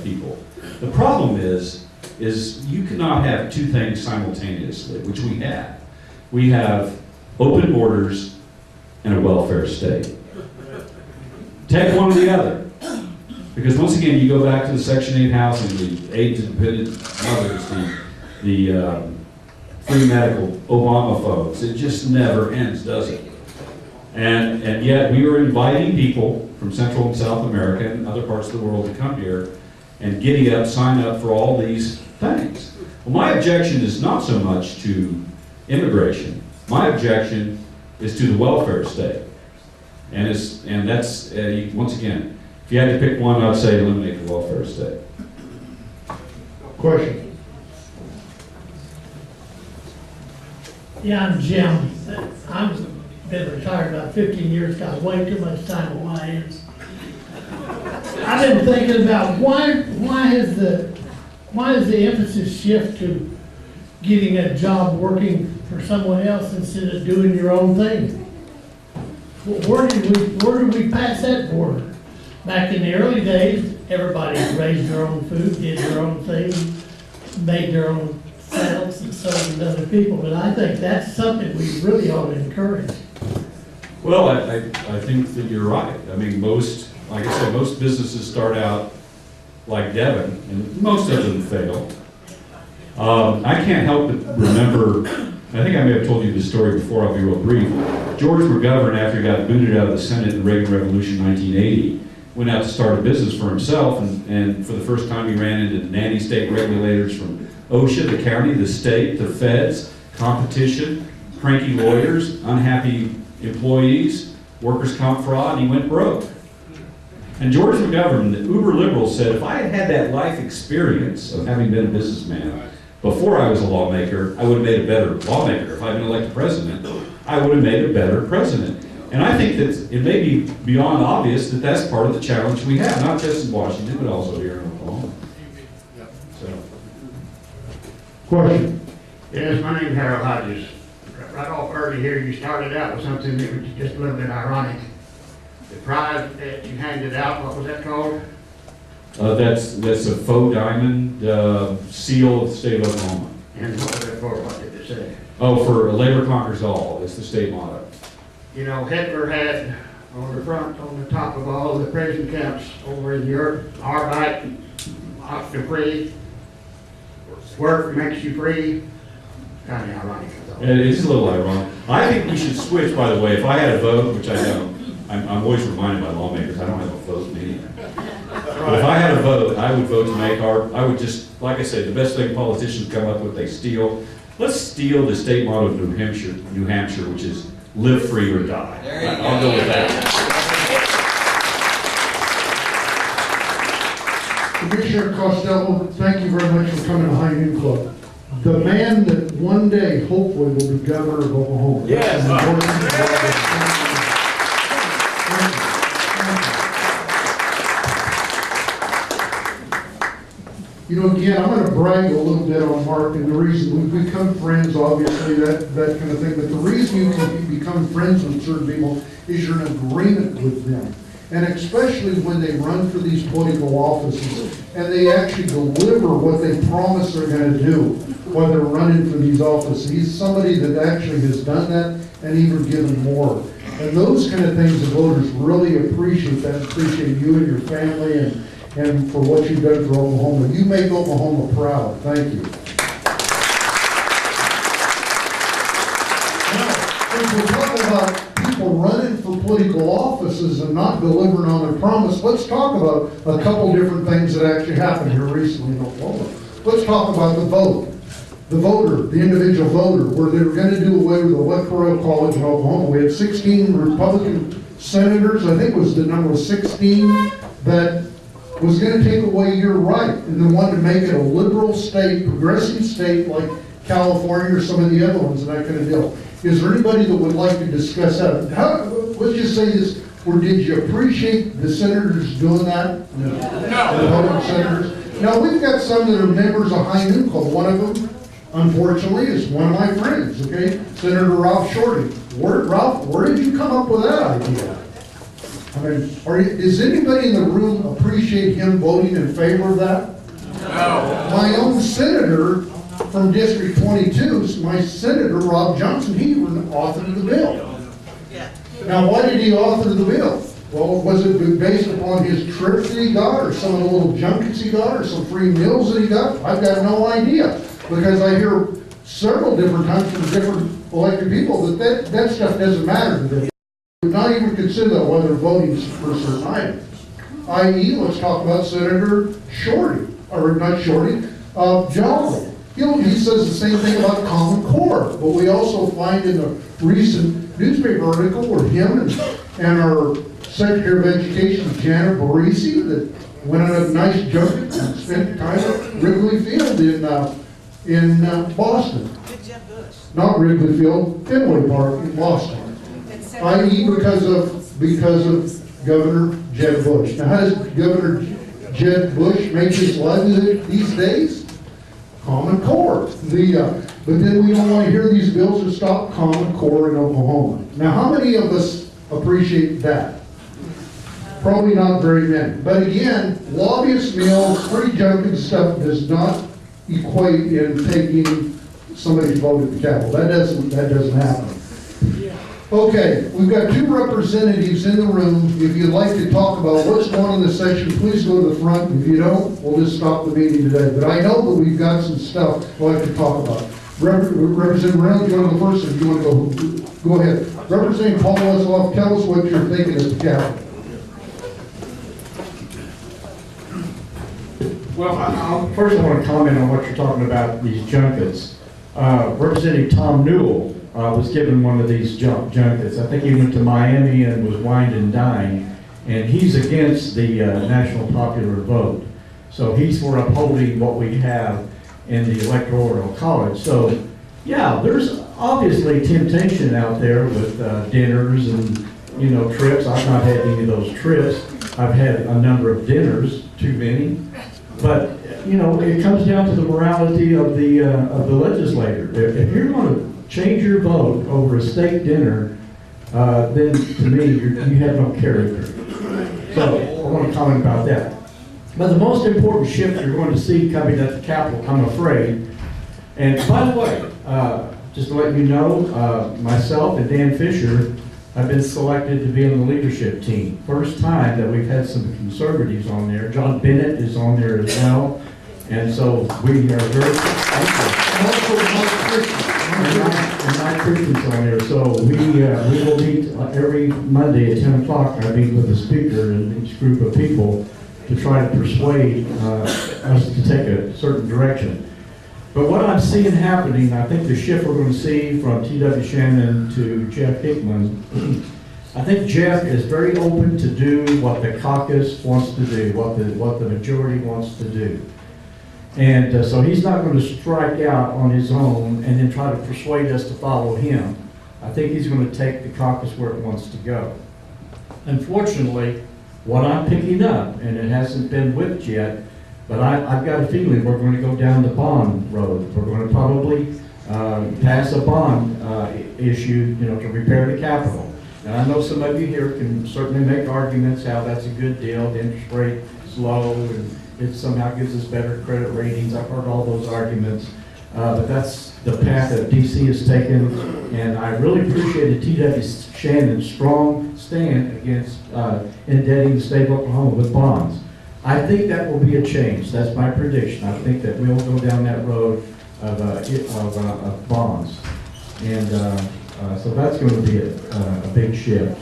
people. The problem is you cannot have two things simultaneously, which we have. We have open borders and a welfare state. Take one or the other. Because once again, you go back to the Section 8 housing, the aid to dependent mothers, the free medical Obama folks. It just never ends, does it? And yet we are inviting people from Central and South America and other parts of the world to come here and giddy up, sign up for all these things. Well, my objection is not so much to immigration. My objection is to the welfare state. And that's, once again, if you had to pick one, I'd say eliminate the welfare state. Question? Yeah, I'm Jim. I've been retired about 15 years, got way too much time on my hands. I've been thinking about why is the emphasis shift to getting a job working for someone else instead of doing your own thing? Where did we pass that border? Back in the early days, everybody raised their own food, did their own thing, made their own sales and sold it to other people, but I think that's something we really ought to encourage. Well, I think that you're right. I mean, like I said, most businesses start out like Devin, and most of them fail. I can't help but remember, I think I may have told you this story before, I'll be real brief. George McGovern, after he got booted out of the Senate in the Reagan Revolution in 1980, went out to start a business for himself, and for the first time he ran into nanny state regulators from OSHA, the county, the state, the feds, competition, cranky lawyers, unhappy employees, workers' comp fraud, and he went broke. And George McGovern, the uber liberal, said, if I had had that life experience of having been a businessman before I was a lawmaker, I would have made a better lawmaker. If I'd been elected president, I would have made a better president. And I think that it may be beyond obvious that that's part of the challenge we have, not just in Washington, but also here in Oklahoma. So. Question? Yes, my name's Harold Hodges. Right off early here, you started out with something that was just a little bit ironic. The prize that you handed out, what was that called? That's a faux diamond seal of the state of Oklahoma. And what was it for? What did it say? Oh, for labor conquers all, that's the state motto. You know, Hitler had on the front, on the top of all the prison camps over in Europe, Arbeit, Oxford free, work makes you free. Kind of ironic, I thought. It is a little ironic. I think we should switch, by the way, if I had a vote, which I don't, I'm always reminded by lawmakers, I don't have a vote in anything. But if I had a vote, I would vote to make I would just, like I said, the best thing politicians come up with, they steal. Let's steal the state motto of New Hampshire, which is live free or die. I'll go with that. Commissioner Costello, thank you very much for coming to High Noon Club. The man that one day hopefully will be governor of Oklahoma. Yes. You know, again, I'm going to brag a little bit on Mark, and the reason we've become friends, obviously, that kind of thing, but the reason you can become friends with certain people is you're in agreement with them. And especially when they run for these political offices, and they actually deliver what they promise they're going to do while they're running for these offices. He's somebody that actually has done that and even given more. And those kind of things, the voters really appreciate that, appreciate you and your family, and for what you've done for Oklahoma. You make Oklahoma proud. Thank you. Now, if we're talking about people running for political offices and not delivering on their promise, let's talk about a couple different things that actually happened here recently in Oklahoma. Let's talk about the vote. The voter, the individual voter, where they were going to do away with the Electoral College in Oklahoma. We had 16 Republican senators, I think was the number 16, that was going to take away your right, and they wanted to make it a liberal state, progressive state like California or some of the other ones, and that kind of deal. Is there anybody that would like to discuss that? Let's just say this, or did you appreciate the senators doing that? No. The Republican senators? Now, we've got some that are members of High Noon Club. One of them, unfortunately, is one of my friends, okay? Senator Ralph Shorty. Ralph, where did you come up with that idea? I mean, does anybody in the room appreciate him voting in favor of that? No. My own senator from District 22, my senator, Rob Johnson, he authored the bill. Yeah. Now, why did he author the bill? Well, was it based upon his trips that he got, or some of the little junkets he got, or some free meals that he got? I've got no idea, because I hear several different times from different elected people that stuff doesn't matter to them. Not even consider that while they're voting for certain items. I.e., let's talk about Senator Shorty, or not Shorty, Jolly. He says the same thing about Common Core, but we also find in the recent newspaper article where him and our Secretary of Education, Janet Barisi, that went on a nice junket and spent time at Wrigley Field in Boston. Not Wrigley Field, Fenway Park in Boston. I.e. because of Governor Jeb Bush. Now, how does Governor Jeb Bush make his livelihood these days? Common Core. But then we don't want to hear these bills to stop Common Core in Oklahoma. Now, how many of us appreciate that? Probably not very many. But again, lobbyist meals, free junk and stuff does not equate in taking somebody's vote at the Capitol. That doesn't happen. Okay, we've got two representatives in the room. If you'd like to talk about what's going on in this session, please go to the front. If you don't, we'll just stop the meeting today. But I know that we've got some stuff we'd like to talk about. Representative Reynolds, you want to go first, or do you want to go ahead? Representative Paul Westloff, tell us what you're thinking at the Capitol. Well, first I want to comment on what you're talking about, these junkets. Representative Tom Newell was given one of these junkets. I think he went to Miami and was wined and dined, and he's against the national popular vote. So he's for upholding what we have in the Electoral College. So yeah, there's obviously temptation out there with dinners and trips. I've not had any of those trips. I've had a number of dinners, too many. But it comes down to the morality of the legislator. If you're going to change your vote over a state dinner, then to me you have no character. So I want to comment about that. But the most important shift you're going to see coming at the Capitol, I'm afraid. And by the way, just to let you know, myself and Dan Fisher have been selected to be on the leadership team. First time that we've had some conservatives on there. John Bennett is on there as well. And so we are very thankful. And my Christians on there. So we will meet every Monday at 10 o'clock. I meet with the speaker and each group of people to try to persuade us to take a certain direction. But what I'm seeing happening, I think the shift we're going to see from T.W. Shannon to Jeff Hickman, I think Jeff is very open to do what the caucus wants to do, what the majority wants to do. And so he's not going to strike out on his own and then try to persuade us to follow him. I think he's going to take the caucus where it wants to go. Unfortunately, what I'm picking up, and it hasn't been whipped yet, but I've got a feeling we're going to go down the bond road. We're going to probably pass a bond issue, to repair the Capitol. And I know some of you here can certainly make arguments how that's a good deal. The interest rate is low, and it somehow gives us better credit ratings. I've heard all those arguments. But that's the path that DC has taken. And I really appreciated T.W. Shannon's strong stand against indebting the state of Oklahoma with bonds. I think that will be a change. That's my prediction. I think that we'll go down that road of bonds. And so that's going to be a big shift.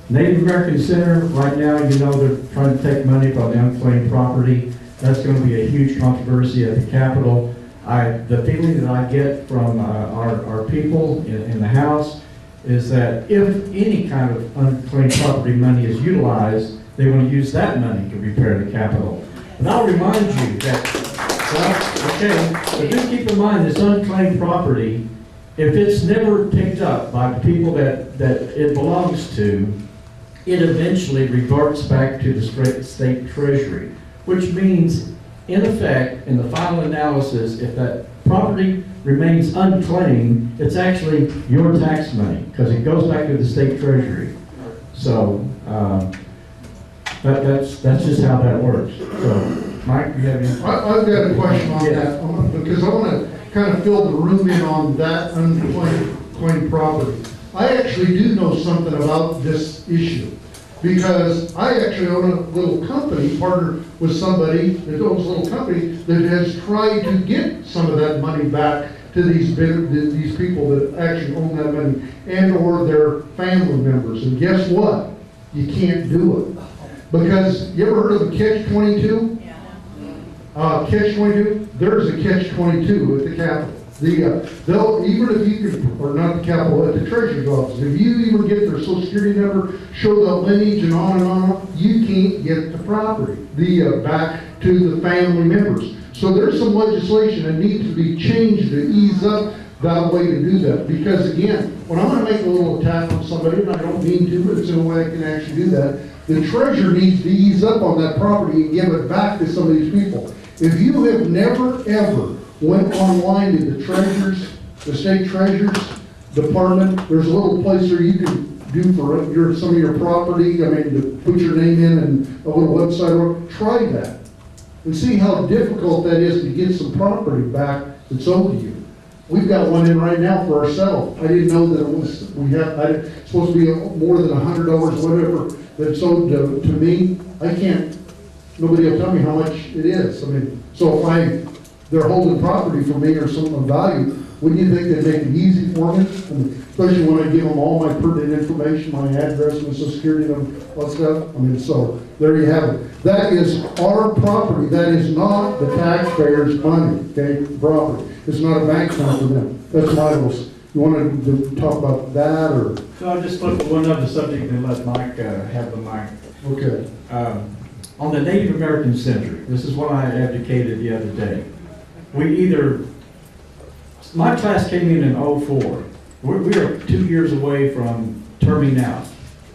Native American Center, right now, they're trying to take money from the unclaimed property. That's going to be a huge controversy at the Capitol. The feeling that I get from our people in the House is that if any kind of unclaimed property money is utilized, they want to use that money to repair the Capitol. And I'll remind you that, but just keep in mind this unclaimed property, if it's never picked up by the people that it belongs to, it eventually reverts back to the state treasury, which means, in effect, in the final analysis, if that property remains unclaimed, it's actually your tax money, because it goes back to the state treasury. So, that's just how that works. So, Mike, you have any? I've got a question on that, because I want to kind of fill the room in on that unclaimed property. I actually do know something about this issue, because I actually own a little company, partner with somebody that owns a little company that has tried to get some of that money back to these people that actually own that money and or their family members. And guess what? You can't do it. Because, you ever heard of a catch-22? Yeah. Catch-22? There's a catch-22 at the Capitol. They'll, even if you could, or not the capital, at the treasurer's office, if you even get their social security number, show the lineage and on and on, you can't get the property, back to the family members. So there's some legislation that needs to be changed to ease up that way to do that. Because again, when I'm gonna make a little attack on somebody, and I don't mean to, but it's the only way I can actually do that, the treasurer needs to ease up on that property and give it back to some of these people. If you have never, ever went online to the state treasurer's department, there's a little place where you can do for some of your property, I mean, to put your name in and a little website, try that. And see how difficult that is to get some property back that's owed to you. We've got one in right now for ourselves. I didn't know that it was, it's supposed to be more than $100, whatever, that's owed to me. I can't, nobody will tell me how much it is. I mean, so if they're holding property for me or something of value, wouldn't you think they'd make it easy for me? I mean, especially when I give them all my pertinent information, my address, my social security, and all that stuff. I mean, so there you have it. That is our property. That is not the taxpayers' money, okay, property. It's not a bank account for them. That's my rules. You wanted to talk about that, or? So I'll just flip to one other subject and let Mike have the mic. Okay. On the Native American Center, this is what I advocated the other day. My class came in 04. We are 2 years away from terming out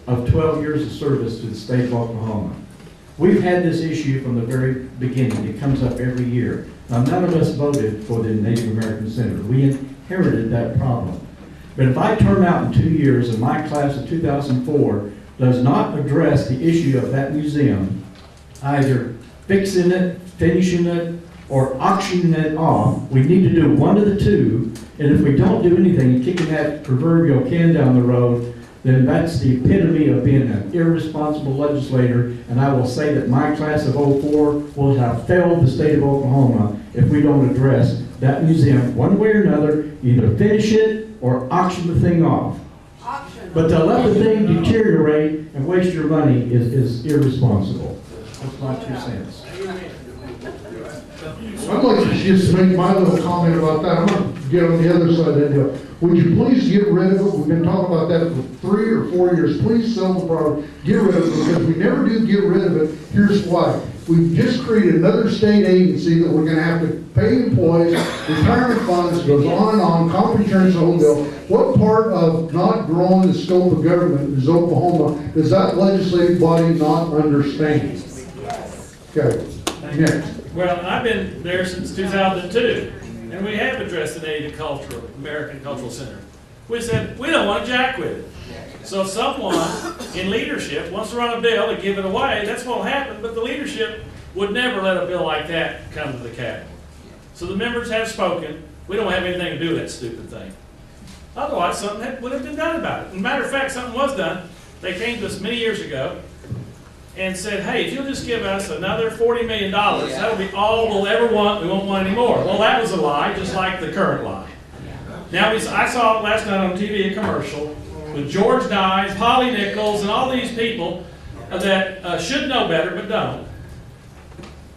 of 12 years of service to the state of Oklahoma. We've had this issue from the very beginning. It comes up every year. Now, none of us voted for the Native American Center. We inherited that problem. But if I term out in 2 years and my class of 2004 does not address the issue of that museum, either fixing it, finishing it, or auctioning it off, we need to do one of the two. And if we don't do anything and kicking that proverbial can down the road, then that's the epitome of being an irresponsible legislator. And I will say that my class of 04 will have failed the state of Oklahoma if we don't address that museum one way or another, either finish it or auction the thing off. But to let the thing deteriorate and waste your money is irresponsible. That's my 2 cents. I'd like to just make my little comment about that. I'm going to get on the other side of that deal. Would you please get rid of it? We've been talking about that for 3 or 4 years. Please sell the property. Get rid of it, because we never do get rid of it. Here's why. We've just created another state agency that we're going to have to pay employees, retirement funds, goes on, comp insurance, the whole deal. What part of not growing the scope of government is Oklahoma does that legislative body not understand? Okay, next. Well, I've been there since 2002, and we have addressed the Native American Cultural Center. We said, we don't want to jack with it. So if someone in leadership wants to run a bill and give it away, that's what will happen, but the leadership would never let a bill like that come to the Capitol. So the members have spoken. We don't have anything to do with that stupid thing. Otherwise, something would have been done about it. As a matter of fact, something was done. They came to us many years ago and said, hey, if you'll just give us another $40 million, that'll be all we'll ever want. We won't want any more. Well, that was a lie, just like the current lie. Now, I saw last night on TV a commercial with George Nyes, Holly Nichols, and all these people that should know better but don't,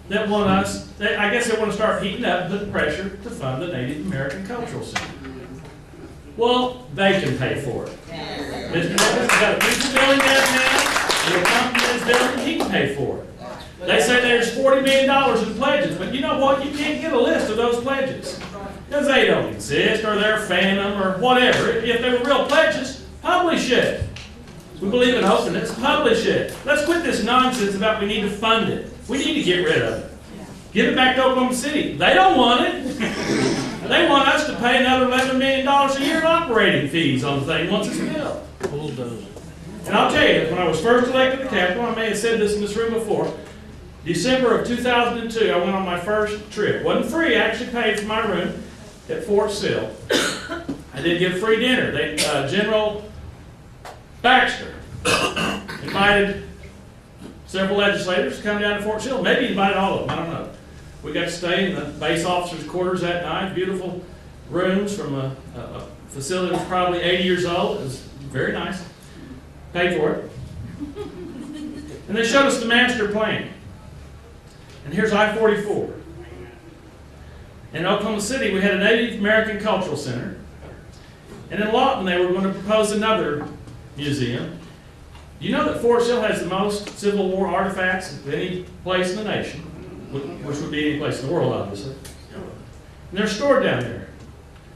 that want us, I guess they want to start heating up and putting pressure to fund the Native American Cultural Center. Well, they can pay for it. Mr. Nichols has got a piece of building down now. The company that's building, he can pay for it. They say there's $40 million in pledges, but you know what? You can't get a list of those pledges because they don't exist, or they're phantom, or whatever. If they were real pledges, publish it. We believe in openness. Publish it. Let's quit this nonsense about we need to fund it. We need to get rid of it. Give it back to Oklahoma City. They don't want it. They want us to pay another $11 million a year in operating fees on the thing once it's built. And I'll tell you, when I was first elected to the Capitol, I may have said this in this room before, December of 2002, I went on my first trip. It wasn't free, I actually paid for my room at Fort Sill. I did get free dinner. General Baxter invited several legislators to come down to Fort Sill. Maybe he invited all of them, I don't know. We got to stay in the base officers' quarters that night. Beautiful rooms from a facility that was probably 80 years old. It was very nice. Paid for it. And they showed us the master plan. And here's I-44. In Oklahoma City, we had a Native American Cultural Center. And in Lawton, they were going to propose another museum. Do you know that Forest Hill has the most Civil War artifacts of any place in the nation, which would be any place in the world, obviously. And they're stored down there.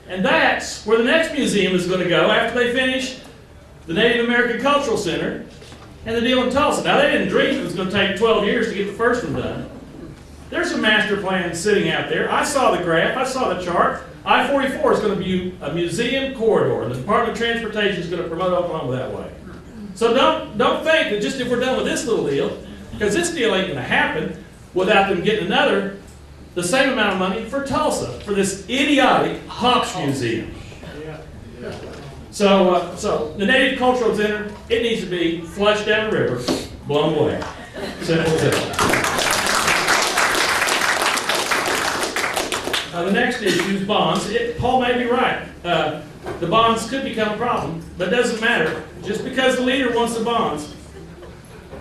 And that's where the next museum is going to go after they finish the Native American Cultural Center and the deal in Tulsa. Now, they didn't dream it was going to take 12 years to get the first one done. There's a master plan sitting out there. I saw the graph. I saw the chart. I-44 is going to be a museum corridor, and the Department of Transportation is going to promote Oklahoma that way. So don't think that just if we're done with this little deal, because this deal ain't going to happen without them getting the same amount of money for Tulsa, for this idiotic Hops Museum. So the Native Cultural Center, it needs to be flushed down the river, blown away. Simple as that. The next issue is bonds. Paul may be right. The bonds could become a problem, but it doesn't matter. Just because the leader wants the bonds,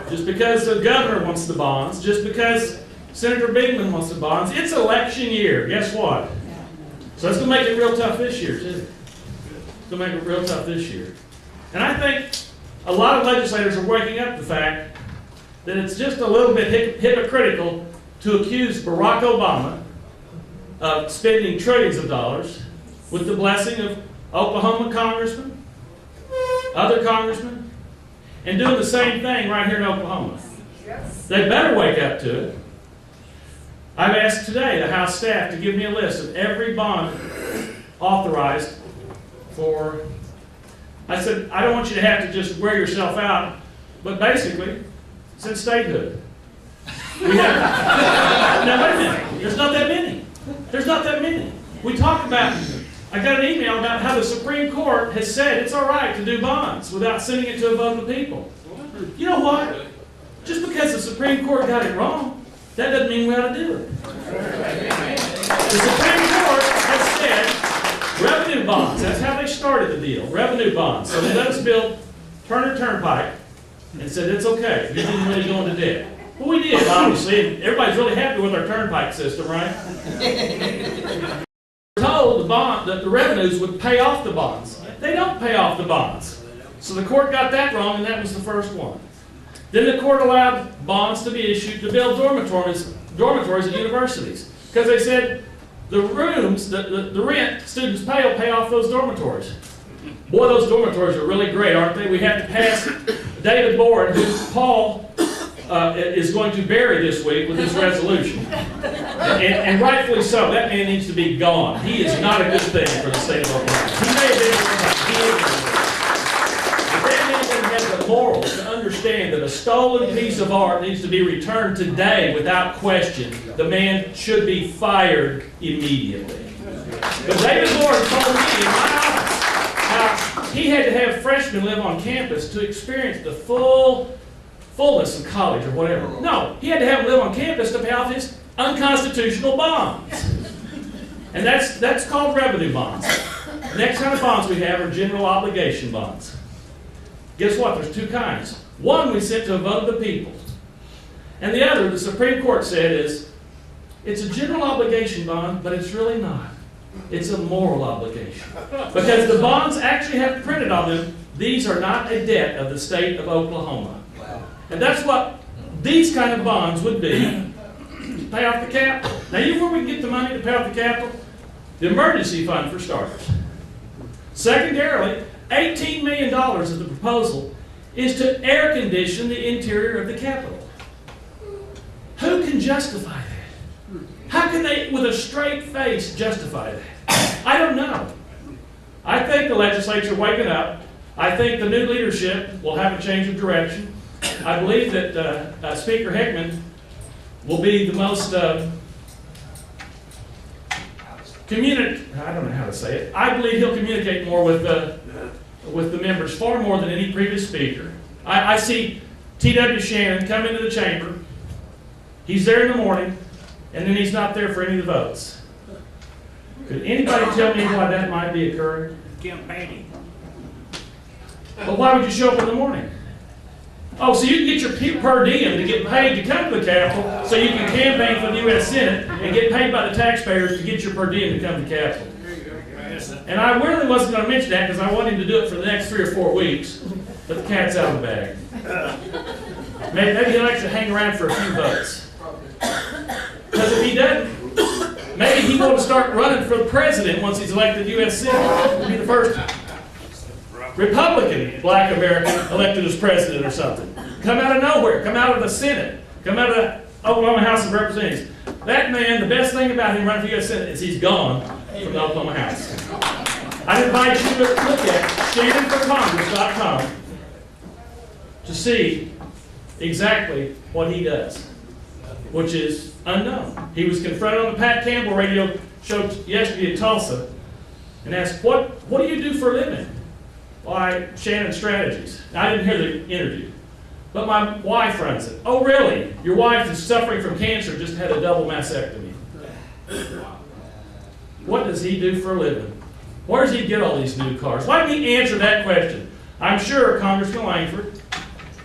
just because the governor wants the bonds, just because Senator Bigman wants the bonds, it's election year. Guess what? So it's going to make it real tough this year, too. It's going to make it real tough this year. And I think a lot of legislators are waking up to the fact that it's just a little bit hypocritical to accuse Barack Obama of spending trillions of dollars with the blessing of Oklahoma congressmen, other congressmen, and doing the same thing right here in Oklahoma. They better wake up to it. I've asked today the House staff to give me a list of every bond authorized for. I said, I don't want you to have to just wear yourself out, but basically, since statehood. We have, now wait a minute, there's not that many. There's not that many. We talked about, I got an email about how the Supreme Court has said it's all right to do bonds without sending it to a vote of the people. You know what? Just because the Supreme Court got it wrong, that doesn't mean we ought to do it. The Supreme Court has said revenue bonds. That's how they started the deal, revenue bonds. So they let us build Turner Turnpike and said it's okay. You didn't really go into debt. Well, we did, obviously, and everybody's really happy with our turnpike system, right? We're told that the revenues would pay off the bonds. They don't pay off the bonds. So the court got that wrong, and that was the first one. Then the court allowed bonds to be issued to build dormitories at universities. Because they said the rooms, the rent students pay will pay off those dormitories. Boy, those dormitories are really great, aren't they? We have to pass David Board, who Paul is going to bury this week with this resolution. And rightfully so. That man needs to be gone. He is not a good thing for the state of Oklahoma. He may have been but that man doesn't have the morals to understand that a stolen piece of art needs to be returned today without question. The man should be fired immediately. But David Board told me in my office how he had to have freshmen live on campus to experience the fullness of college or whatever. No, he had to have them live on campus to pay off his unconstitutional bonds. And that's called revenue bonds. The next kind of bonds we have are general obligation bonds. Guess what? There's two kinds. One we sent to a vote of the people. And the other, the Supreme Court said, is it's a general obligation bond, but it's really not. It's a moral obligation. Because the bonds actually have printed on them, these are not a debt of the state of Oklahoma. And that's what these kind of bonds would be to pay off the capital. Now, you know where we can get the money to pay off the capital? The emergency fund, for starters. Secondarily, $18 million of the proposal is to air condition the interior of the Capitol. Who can justify that? How can they, with a straight face, justify that? I don't know. I think the legislature waking up. I think the new leadership will have a change of direction. I believe that Speaker Hickman will be the most I don't know how to say it. I believe he'll communicate more with the members far more than any previous speaker. I see T.W. Shannon come into the chamber. He's there in the morning, and then he's not there for any of the votes. Could anybody tell me why that might be occurring? Campaigning. But why would you show up in the morning? Oh, so you can get your per diem to get paid to come to the Capitol, so you can campaign for the U.S. Senate and get paid by the taxpayers to get your per diem to come to the Capitol. And I really wasn't going to mention that because I wanted him to do it for the next 3 or 4 weeks, but the cat's out of the bag. Maybe he'll actually hang around for a few votes. Because if he doesn't, maybe he wants to start running for the president once he's elected U.S. Senate. He'll be the first Republican black American elected as president or something. Come out of nowhere, come out of the Senate, come out of the Oklahoma House of Representatives. That man, the best thing about him running for U.S. Senate is he's gone from the Oklahoma House. I invite you to look at ShannonForCongress.com to see exactly what he does, which is unknown. He was confronted on the Pat Campbell radio show yesterday in Tulsa and asked, what do you do for a living? Why, Shannon Strategies. I didn't hear the interview, but my wife runs it. Oh, really? Your wife is suffering from cancer, just had a double mastectomy. What does he do for a living? Where does he get all these new cars? Why didn't he answer that question? I'm sure Congressman Langford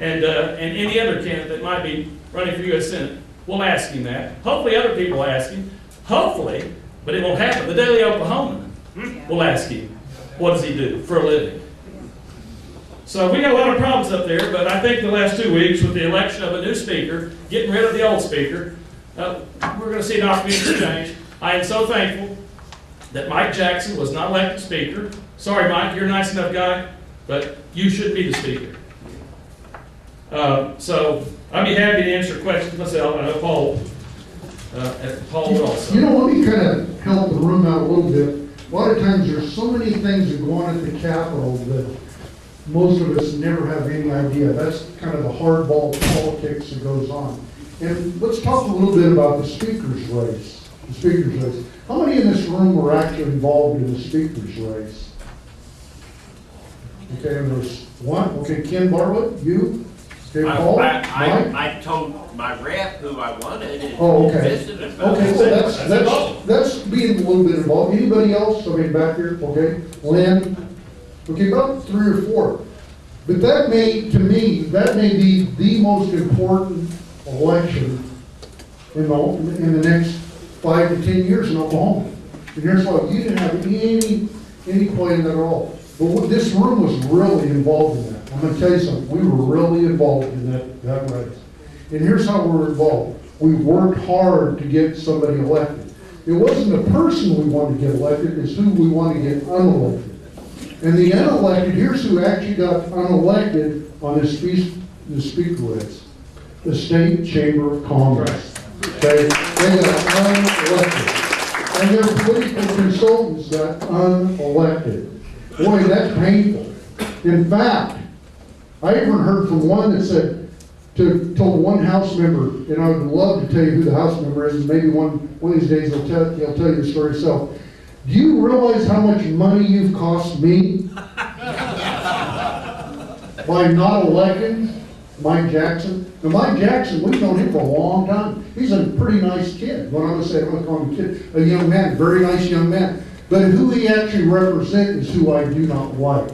and any other candidate that might be running for U.S. Senate will ask him that. Hopefully other people will ask him. Hopefully, but it won't happen. The Daily Oklahoman will ask him, what does he do for a living? So we got a lot of problems up there, but I think the last 2 weeks with the election of a new speaker, getting rid of the old speaker, we're going to see an opportunity to change. I am so thankful that Mike Jackson was not elected speaker. Sorry, Mike, you're a nice enough guy, but you shouldn't be the speaker. So I'd be happy to answer questions myself. I know Paul would also. You know, let me kind of help the room out a little bit. A lot of times there's so many things that go on at the Capitol that most of us never have any idea. That's kind of the hardball politics that goes on. And let's talk a little bit about the speaker's race. The speaker's race. How many in this room were actually involved in the speaker's race? Okay, and there's one. Okay, Ken Bartlett, you? Okay, Paul? Mike? I told my rep who I wanted and okay. visited about Okay, so that's being a little bit involved. Anybody else? I mean, back here, okay? Lynn? Okay, about 3 or 4. But that may, to me, that may be the most important election in the next 5 to 10 years in Oklahoma. And here's why: you didn't have any play in that at all. But this room was really involved in that. I'm going to tell you something. We were really involved in that race. And here's how we were involved. We worked hard to get somebody elected. It wasn't the person we wanted to get elected, it's who we wanted to get unelected. And the unelected, here's who actually got unelected on the speaker race. The State Chamber of Commerce. Okay? They got unelected. And their political consultants got unelected. Boy, that's painful. In fact, I even heard from one that said, told one House member, and I would love to tell you who the House member is, and maybe one of these days he'll tell you the story himself. Do you realize how much money you've cost me by not electing Mike Jackson? Now, Mike Jackson, we've known him for a long time. He's a pretty nice kid. When I was saying, I'm going to call him a kid, a young man, very nice young man. But who he actually represents is who I do not like.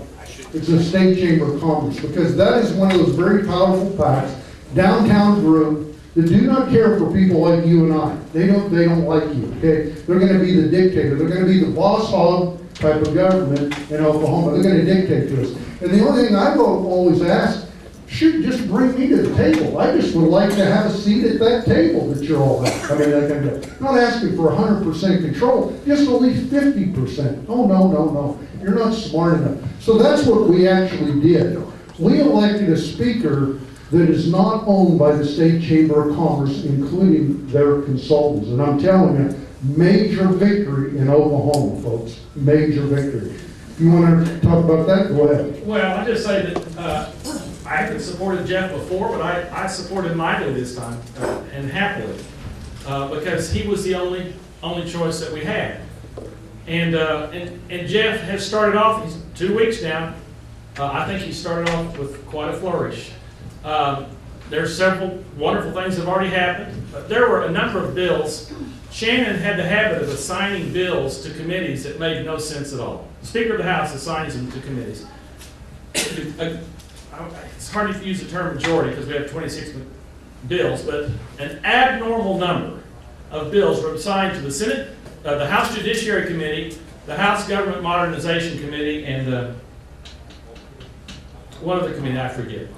It's the State Chamber of Commerce, because that is one of those very powerful PACs, downtown group, that do not care for people like you and I. They don't like you, okay? They're going to be the dictator. They're going to be the boss hog type of government in Oklahoma. They're going to dictate to us. And the only thing I've always asked, shoot, just bring me to the table. I just would like to have a seat at that table that you're all at. I mean, that kind of thing. Not asking for 100% control, just at least 50%. Oh, no. You're not smart enough. So that's what we actually did. We elected a speaker that is not owned by the State Chamber of Commerce, including their consultants. And I'm telling you, major victory in Oklahoma, folks. Major victory. If you want to talk about that, go ahead. Well, I just say that I haven't supported Jeff before, but I supported him mightily this time, and happily, because he was the only choice that we had. And Jeff has started off, he's 2 weeks now, I think he started off with quite a flourish. There's several wonderful things that have already happened. There were a number of bills. Shannon had the habit of assigning bills to committees that made no sense at all. The Speaker of the House assigns them to committees. it's hard to use the term majority because we have 26 bills, but an abnormal number of bills were assigned to the Senate, the House Judiciary Committee, the House Government Modernization Committee, and one other committee, I forget.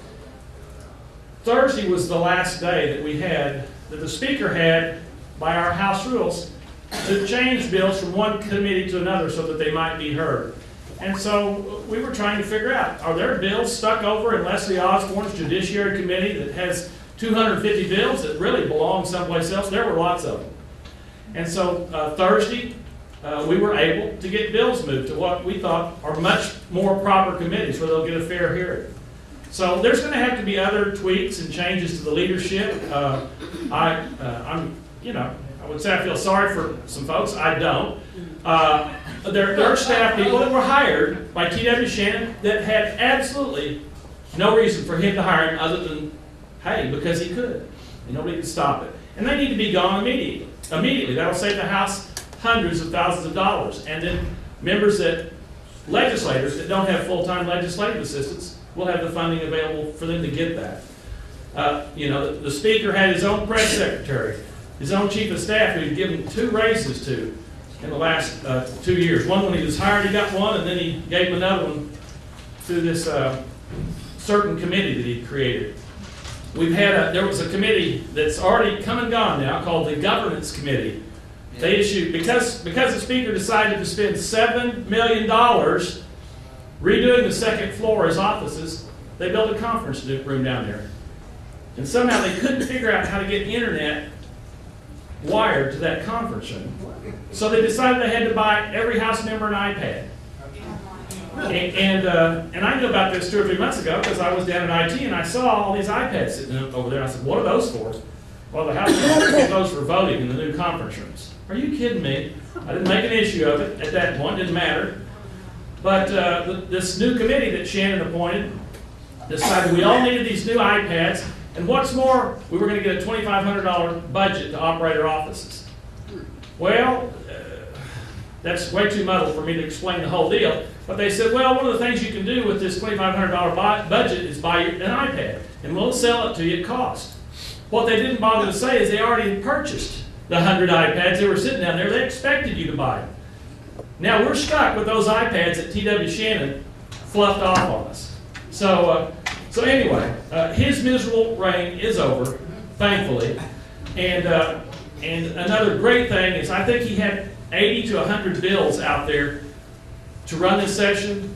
Thursday was the last day that we had, that the Speaker had, by our House rules, to change bills from one committee to another so that they might be heard. And so we were trying to figure out, are there bills stuck over in Leslie Osborne's Judiciary Committee that has 250 bills that really belong someplace else? There were lots of them. And so Thursday, we were able to get bills moved to what we thought are much more proper committees where they'll get a fair hearing. So there's going to have to be other tweaks and changes to the leadership. I would say I feel sorry for some folks. I don't. There are staff people that were hired by T.W. Shannon that had absolutely no reason for him to hire him other than, hey, because he could. And nobody could stop it. And they need to be gone immediately. That'll save the House hundreds of thousands of dollars. And then legislators that don't have full-time legislative assistants will have the funding available for them to get that. The Speaker had his own press secretary, his own chief of staff, who he'd given 2 raises to in the last 2 years. One when he was hired, he got one, and then he gave him another one through this certain committee that he created. There was a committee that's already come and gone now called the Governance Committee. They issued, because the Speaker decided to spend $7 million redoing the second floor as offices, they built a conference room down there. And somehow they couldn't figure out how to get internet wired to that conference room. So they decided they had to buy every House member an iPad. And I knew about this 2 or 3 months ago because I was down at IT and I saw all these iPads sitting over there. I said, what are those for? Well, the House members get those for voting in the new conference rooms. Are you kidding me? I didn't make an issue of it at that point. It didn't matter. But this new committee that Shannon appointed decided we all needed these new iPads. And what's more, we were going to get a $2,500 budget to operate our offices. Well, that's way too muddled for me to explain the whole deal. But they said, well, one of the things you can do with this $2,500 budget is buy an iPad, and we'll sell it to you at cost. What they didn't bother to say is they already purchased the 100 iPads. They were sitting down there. They expected you to buy them. Now we're stuck with those iPads that T.W. Shannon fluffed off on us. So anyway, his miserable reign is over, thankfully. And another great thing is I think he had 80 to 100 bills out there to run this session.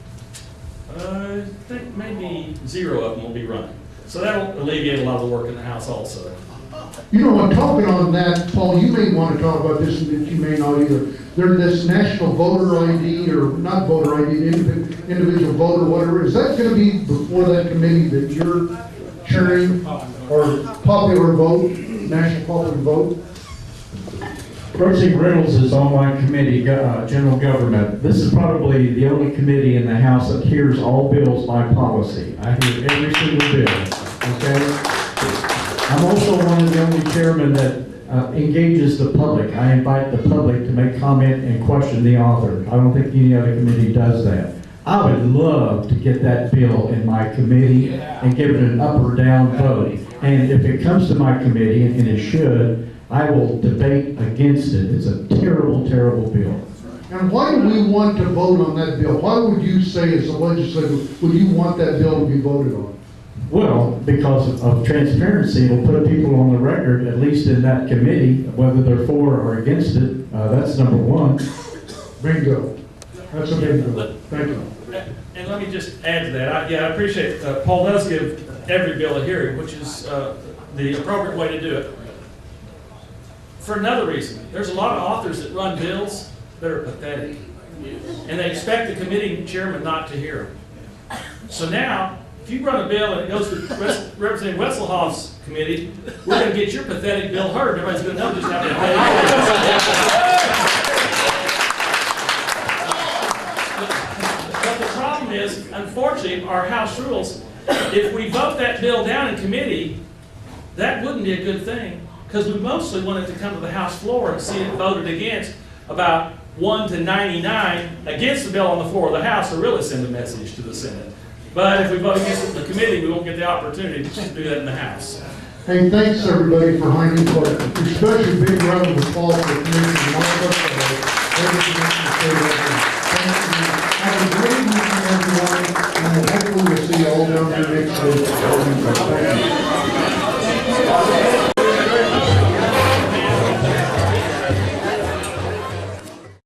I think maybe 0 of them will be running. So that'll alleviate a lot of the work in the House also. I'm talking on that, Paul, you may want to talk about this and you may not either. There's this national voter ID, or not voter ID, individual voter, whatever. Is that going to be before that committee that you're chairing, or popular vote, national popular vote? Representative Reynolds is on my committee, General Government. This is probably the only committee in the House that hears all bills by policy. I hear every single bill, okay? I'm also one of the only chairmen that engages the public. I invite the public to make comment and question the author. I don't think any other committee does that. I would love to get that bill in my committee and give it an up or down vote. And if it comes to my committee, and it should, I will debate against it. It's a terrible, terrible bill. And why do we want to vote on that bill? Why would you say as a legislator, would you want that bill to be voted on? Well, because of transparency, it'll put people on the record, at least in that committee, whether they're for or against it. That's number one. Bingo. That's a bingo. Thank you. And let me just add to that. I appreciate Paul does give every bill a hearing, which is the appropriate way to do it. For another reason, there's a lot of authors that run bills that are pathetic, and they expect the committee chairman not to hear them. So now, if you run a bill and it goes to Representative Wesselhoff's committee, we're going to get your pathetic bill heard. Everybody's going to know just how pathetic it is. But the problem is, unfortunately, our House rules, if we vote that bill down in committee, that wouldn't be a good thing, because we mostly want it to come to the House floor and see it voted against, about 1 to 99 against the bill on the floor of the House, to really send a message to the Senate. But if we vote against the committee, we won't get the opportunity to do that in the House. Hey, thanks everybody for hanging for it. Especially big round of applause for the community.